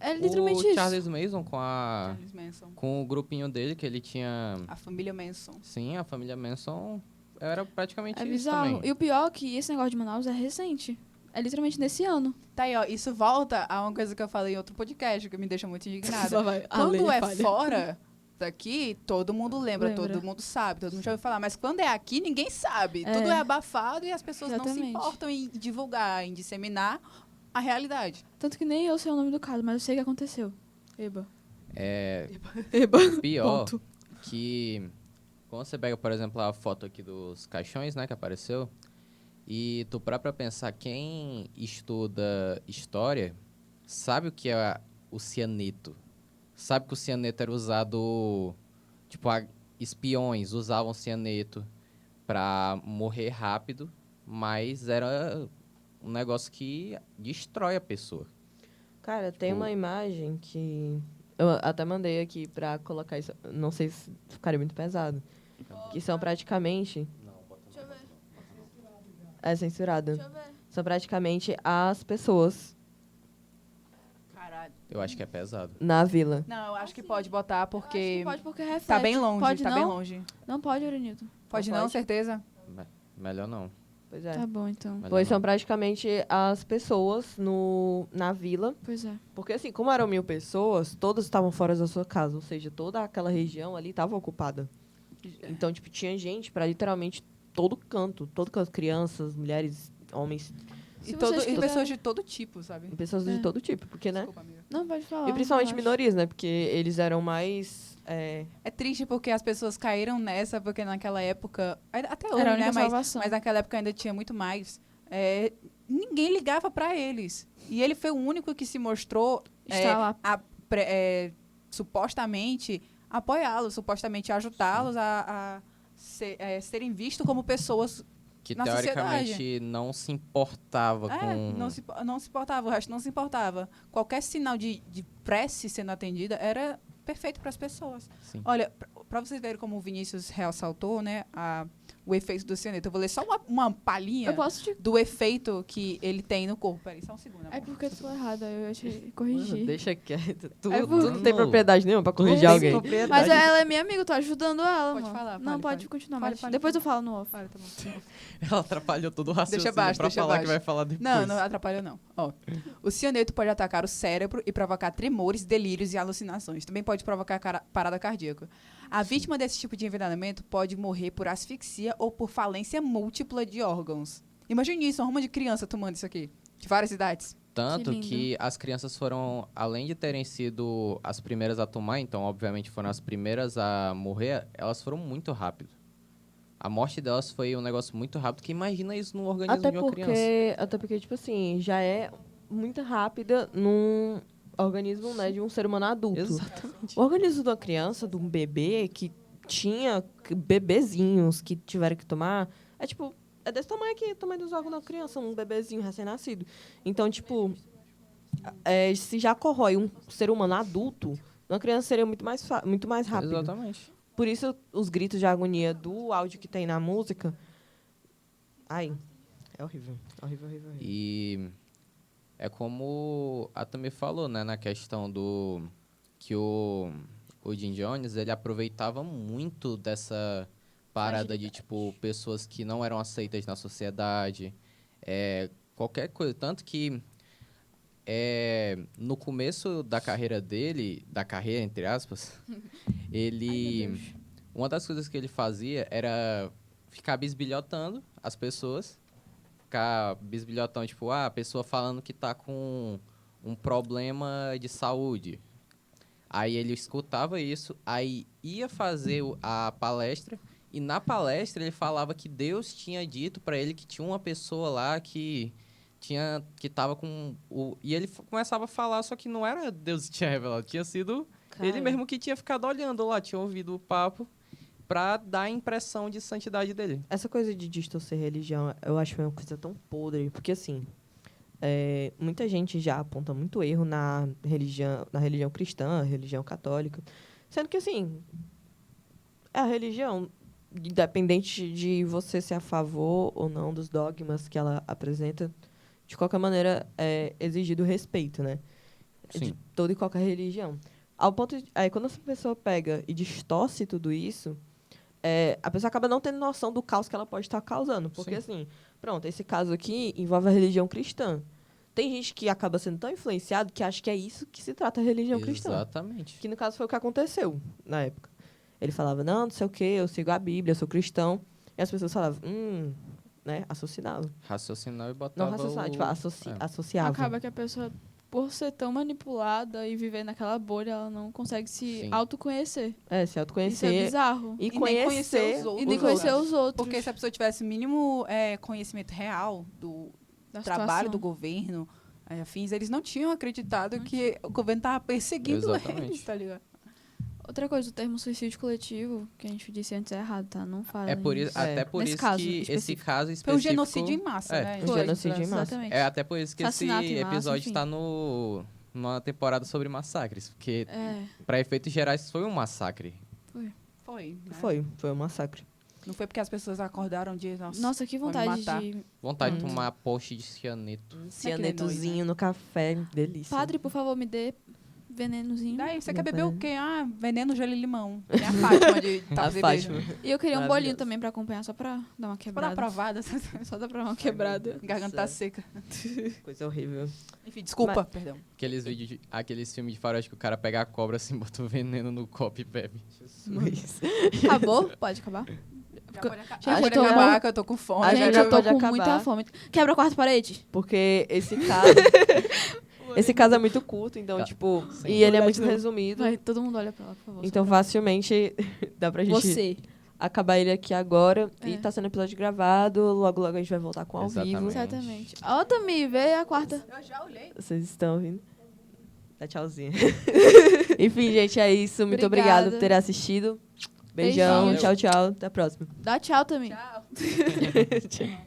Speaker 1: É literalmente
Speaker 2: o
Speaker 1: isso.
Speaker 2: Charles Manson
Speaker 4: Charles Manson.
Speaker 2: com o grupinho dele, que ele tinha...
Speaker 4: A família Manson.
Speaker 2: Sim, a família Manson era praticamente
Speaker 1: É
Speaker 2: isso
Speaker 1: bizarro.
Speaker 2: também.
Speaker 1: E o pior é que esse negócio de Manaus é recente. É literalmente nesse ano.
Speaker 4: Tá aí, ó. Isso volta a uma coisa que eu falei em outro podcast, que me deixa muito indignada.
Speaker 1: Lá vai.
Speaker 4: Quando
Speaker 1: Ale,
Speaker 4: é
Speaker 1: falha.
Speaker 4: fora daqui, todo mundo lembra,
Speaker 1: Lembra.
Speaker 4: todo mundo sabe, todo mundo já ouviu falar. Mas quando é aqui, ninguém sabe.
Speaker 1: É.
Speaker 4: Tudo é abafado e as pessoas não se
Speaker 1: Exatamente.
Speaker 4: importam em divulgar, em disseminar a realidade.
Speaker 1: Tanto que nem eu sei o nome do caso, mas eu sei o que aconteceu. Eba.
Speaker 2: Eba. Pior que quando você pega, por exemplo, a foto aqui dos caixões, né, que apareceu, e tu para pra pensar, quem estuda história sabe o que é o cianeto. Sabe que o cianeto era usado, tipo, espiões usavam cianeto. pra morrer rápido, mas era um negócio que destrói a pessoa.
Speaker 3: Cara, tem
Speaker 2: Tipo-
Speaker 3: uma imagem que eu até mandei aqui pra colocar isso. Não sei se ficaria muito pesado. Que são praticamente.
Speaker 1: Deixa eu ver.
Speaker 3: É censurada.
Speaker 1: Deixa eu ver.
Speaker 3: São praticamente as pessoas
Speaker 4: Caralho.
Speaker 2: Eu acho que é pesado.
Speaker 3: na vila.
Speaker 4: Não, eu acho que pode botar
Speaker 1: Eu acho
Speaker 4: porque
Speaker 1: que pode porque reflete.
Speaker 4: tá bem longe,
Speaker 1: Pode
Speaker 4: tá
Speaker 1: não?
Speaker 4: bem longe.
Speaker 1: Não pode, Urenito.
Speaker 4: Pode
Speaker 3: Não
Speaker 4: não,
Speaker 3: pode?
Speaker 4: certeza?
Speaker 2: Melhor não.
Speaker 3: Pois é.
Speaker 1: Tá bom, então.
Speaker 2: Melhor
Speaker 3: Pois
Speaker 2: não.
Speaker 3: são praticamente as pessoas na vila.
Speaker 1: Pois é.
Speaker 3: Porque, assim, como eram 1000 pessoas, todas estavam fora da sua casa. Ou seja, toda aquela região ali estava ocupada. Então, tipo, tinha gente para literalmente todo canto. Crianças, mulheres, homens.
Speaker 1: Se
Speaker 4: E,
Speaker 1: vocês
Speaker 4: e
Speaker 1: quiserem-
Speaker 4: pessoas de todo tipo, sabe?
Speaker 3: Pessoas
Speaker 1: É.
Speaker 3: de todo tipo. Porque, né?
Speaker 4: Desculpa, amiga.
Speaker 1: Não, pode falar.
Speaker 3: E principalmente
Speaker 1: relaxa.
Speaker 3: minorias, né? Porque eles eram mais...
Speaker 4: É triste porque as pessoas caíram nessa, porque naquela época, até hoje,
Speaker 1: Era a
Speaker 4: né?
Speaker 1: única
Speaker 4: Mas,
Speaker 1: salvação.
Speaker 4: mas naquela época ainda tinha muito mais. Ninguém ligava pra eles. E ele foi o único que se mostrou
Speaker 1: Está lá.
Speaker 4: supostamente apoiá-los, supostamente ajudá-los a serem vistos como pessoas.
Speaker 2: Que
Speaker 4: Na
Speaker 2: teoricamente não se importava com...
Speaker 4: Não se importava, o resto não se importava. Qualquer sinal de prece sendo atendida era perfeito para as pessoas.
Speaker 2: Sim.
Speaker 4: Olha, para vocês verem como o Vinícius ressaltou, né, o efeito do cianeto, eu vou ler só uma palhinha
Speaker 1: Eu posso te...
Speaker 4: do efeito que ele tem no corpo. Peraí, só um segundo.
Speaker 1: É
Speaker 4: amor.
Speaker 1: porque tu falou errado, eu te
Speaker 3: Mano,
Speaker 1: corrigi.
Speaker 3: deixa quieto. Tu,
Speaker 1: É
Speaker 3: tu
Speaker 1: porque-
Speaker 3: não tem propriedade nenhuma pra corrigir
Speaker 1: Tem
Speaker 3: alguém.
Speaker 2: propriedade.
Speaker 1: Mas ela é minha amiga, eu tô ajudando ela,
Speaker 4: Pode
Speaker 1: mano.
Speaker 4: falar,
Speaker 1: Não,
Speaker 4: fale,
Speaker 1: pode
Speaker 4: fale.
Speaker 1: continuar,
Speaker 4: Fale,
Speaker 1: mas
Speaker 4: fale,
Speaker 1: depois
Speaker 4: fale.
Speaker 1: eu falo no off.
Speaker 4: Fala, tá bom.
Speaker 2: Ela atrapalhou todo o raciocínio
Speaker 4: Deixa baixo,
Speaker 2: pra
Speaker 4: deixa
Speaker 2: falar que
Speaker 4: baixo.
Speaker 2: vai falar depois.
Speaker 4: Não atrapalha não. Ó, o cianeto pode atacar o cérebro e provocar tremores, delírios e alucinações. Também pode provocar parada cardíaca. A vítima desse tipo de envenenamento pode morrer por asfixia ou por falência múltipla de órgãos. Imagine isso, uma ruma de criança tomando isso aqui. De várias idades.
Speaker 2: Tanto
Speaker 1: Que
Speaker 2: que
Speaker 1: lindo.
Speaker 2: as crianças foram, além de terem sido as primeiras a tomar, então obviamente foram as primeiras a morrer, elas foram muito rápido. A morte delas foi um negócio muito rápido, que imagina isso no organismo de uma criança.
Speaker 3: Até porque, tipo assim, já é muito rápida num organismo, né, de um ser humano adulto.
Speaker 2: Exatamente.
Speaker 3: O organismo de uma criança, de um bebê que tinha bebezinhos que tiveram que tomar, é tipo, é desse tamanho aqui, o tamanho dos órgãos da criança, um bebezinho recém-nascido. Então, tipo, se já corrói um ser humano adulto, uma criança seria muito mais rápido.
Speaker 2: Exatamente.
Speaker 3: Por isso, os gritos de agonia do áudio que tem na música. Ai, é horrível. Horrível, horrível, horrível.
Speaker 2: E é como a Tami falou, né, na questão do que o Jim Jones, ele aproveitava muito dessa parada de, tipo, pessoas que não eram aceitas na sociedade, qualquer coisa. Tanto que no começo da carreira dele, entre aspas, ele... Uma das coisas que ele fazia era ficar bisbilhotando as pessoas. Ficar bisbilhotando, tipo, a pessoa falando que tá com um problema de saúde. Aí ele escutava isso, aí ia fazer a palestra, e na palestra ele falava que Deus tinha dito pra ele que tinha uma pessoa lá que tava com e ele começava a falar, só que não era Deus que tinha revelado, tinha sido ele
Speaker 3: Cara,
Speaker 2: mesmo que tinha ficado olhando lá, tinha ouvido o papo pra dar a impressão de santidade dele.
Speaker 3: essa coisa de distorcer religião, eu acho uma coisa tão podre, porque assim, muita gente já aponta muito erro na religião cristã, religião católica, sendo que assim, a religião, independente de você ser a favor ou não dos dogmas que ela apresenta, de qualquer maneira é exigido respeito, né? De
Speaker 2: Sim.
Speaker 3: toda e qualquer religião. Ao ponto de, aí quando essa pessoa pega e distorce tudo isso, a pessoa acaba não tendo noção do caos que ela pode estar causando. Porque,
Speaker 2: Sim.
Speaker 3: assim, pronto, esse caso aqui envolve a religião cristã. Tem gente que acaba sendo tão influenciado que acha que é isso que se trata a religião cristã.
Speaker 2: Exatamente.
Speaker 3: Que, no caso, foi o que aconteceu na época. Ele falava, não sei o quê, eu sigo a Bíblia, eu sou cristão. E as pessoas falavam, né, associavam.
Speaker 2: Raciocinava e
Speaker 3: Não
Speaker 2: botava
Speaker 3: raciocinavam, tipo, associavam.
Speaker 1: Acaba que a pessoa, por ser tão manipulada e viver naquela bolha, ela não consegue se
Speaker 2: Sim.
Speaker 1: autoconhecer.
Speaker 3: Se
Speaker 1: Isso é
Speaker 3: autoconhecer
Speaker 1: bizarro.
Speaker 3: e
Speaker 4: nem
Speaker 3: conhecer
Speaker 4: conhecer os outros.
Speaker 1: E nem conhecer os outros.
Speaker 4: Porque se a pessoa tivesse o mínimo conhecimento real do
Speaker 1: da
Speaker 4: trabalho
Speaker 1: situação.
Speaker 4: do governo, afins, eles não tinham acreditado que o governo estava perseguindo
Speaker 2: Exatamente.
Speaker 4: eles, tá ligado?
Speaker 1: Outra coisa, o termo suicídio coletivo, que a gente disse antes, é errado, tá? Não fala.
Speaker 2: Até por
Speaker 1: Nesse
Speaker 2: isso
Speaker 1: caso
Speaker 2: que esse
Speaker 1: específico.
Speaker 2: caso
Speaker 4: Foi
Speaker 2: específico...
Speaker 4: um genocídio em massa, né?
Speaker 3: Um genocídio em massa.
Speaker 1: Exatamente.
Speaker 2: É até por isso que esse
Speaker 1: Assassinato em massa,
Speaker 2: episódio
Speaker 1: enfim.
Speaker 2: está numa temporada sobre massacres. Porque, para efeitos gerais, foi um massacre.
Speaker 4: Foi. Né?
Speaker 3: Foi um massacre.
Speaker 4: Não foi porque as pessoas acordaram um dia,
Speaker 1: Nossa, que
Speaker 4: vão me
Speaker 1: vontade
Speaker 4: matar.
Speaker 1: de...
Speaker 2: Vontade de tomar post de cianeto.
Speaker 3: Cianetozinho no café, delícia.
Speaker 1: Padre, por favor, me dê venenozinho.
Speaker 4: Daí você
Speaker 3: Não
Speaker 4: quer beber
Speaker 3: foi,
Speaker 4: o
Speaker 3: né?
Speaker 4: quê? Ah, veneno, gelo e limão. Tem a Fátima de
Speaker 3: A
Speaker 4: Tapas e
Speaker 3: Fátima.
Speaker 4: Beijo.
Speaker 1: E eu queria um bolinho
Speaker 3: Maravilhoso.
Speaker 1: também pra acompanhar, só pra dar uma
Speaker 4: Pra dar
Speaker 1: quebrada.
Speaker 4: aprovada.
Speaker 1: Só dá pra dar uma quebrada.
Speaker 4: Garganta tá seca.
Speaker 3: Coisa horrível.
Speaker 4: Enfim, desculpa, perdão.
Speaker 2: Aqueles filmes de faroeste que o cara pega a cobra assim, bota o veneno no copo e bebe.
Speaker 3: Mas...
Speaker 1: Acabou? Pode acabar?
Speaker 4: Já pode,
Speaker 1: Gente,
Speaker 4: já
Speaker 1: eu
Speaker 4: pode
Speaker 1: tô-
Speaker 4: acabar, que eu tô com fome.
Speaker 3: A
Speaker 1: Gente,
Speaker 3: já
Speaker 1: eu tô
Speaker 3: pode
Speaker 1: com
Speaker 3: acabar.
Speaker 1: muita fome. Quebra a quarta parede.
Speaker 3: Porque esse caso... esse caso é muito curto, então,
Speaker 2: Tá.
Speaker 3: tipo...
Speaker 2: Sim.
Speaker 3: E ele é
Speaker 1: Vou olhar
Speaker 3: muito
Speaker 1: de novo.
Speaker 3: resumido.
Speaker 1: Vai, todo mundo olha pra lá, por favor.
Speaker 3: Então, facilmente, dá pra gente
Speaker 1: Você.
Speaker 3: acabar ele aqui agora.
Speaker 1: É.
Speaker 3: E tá sendo episódio gravado. Logo, logo a gente vai voltar com ao
Speaker 2: Exatamente.
Speaker 3: vivo.
Speaker 1: Exatamente. Ó, Tami, vê a quarta.
Speaker 4: Eu já olhei.
Speaker 3: Vocês estão ouvindo? Dá tchauzinho. Enfim, gente, é isso. Muito
Speaker 1: Obrigada.
Speaker 3: obrigada por ter assistido. Beijão.
Speaker 2: Beijinhos.
Speaker 3: Tchau, tchau. Até a próxima.
Speaker 1: Dá tchau, Tami.
Speaker 4: Tchau.
Speaker 3: Tchau.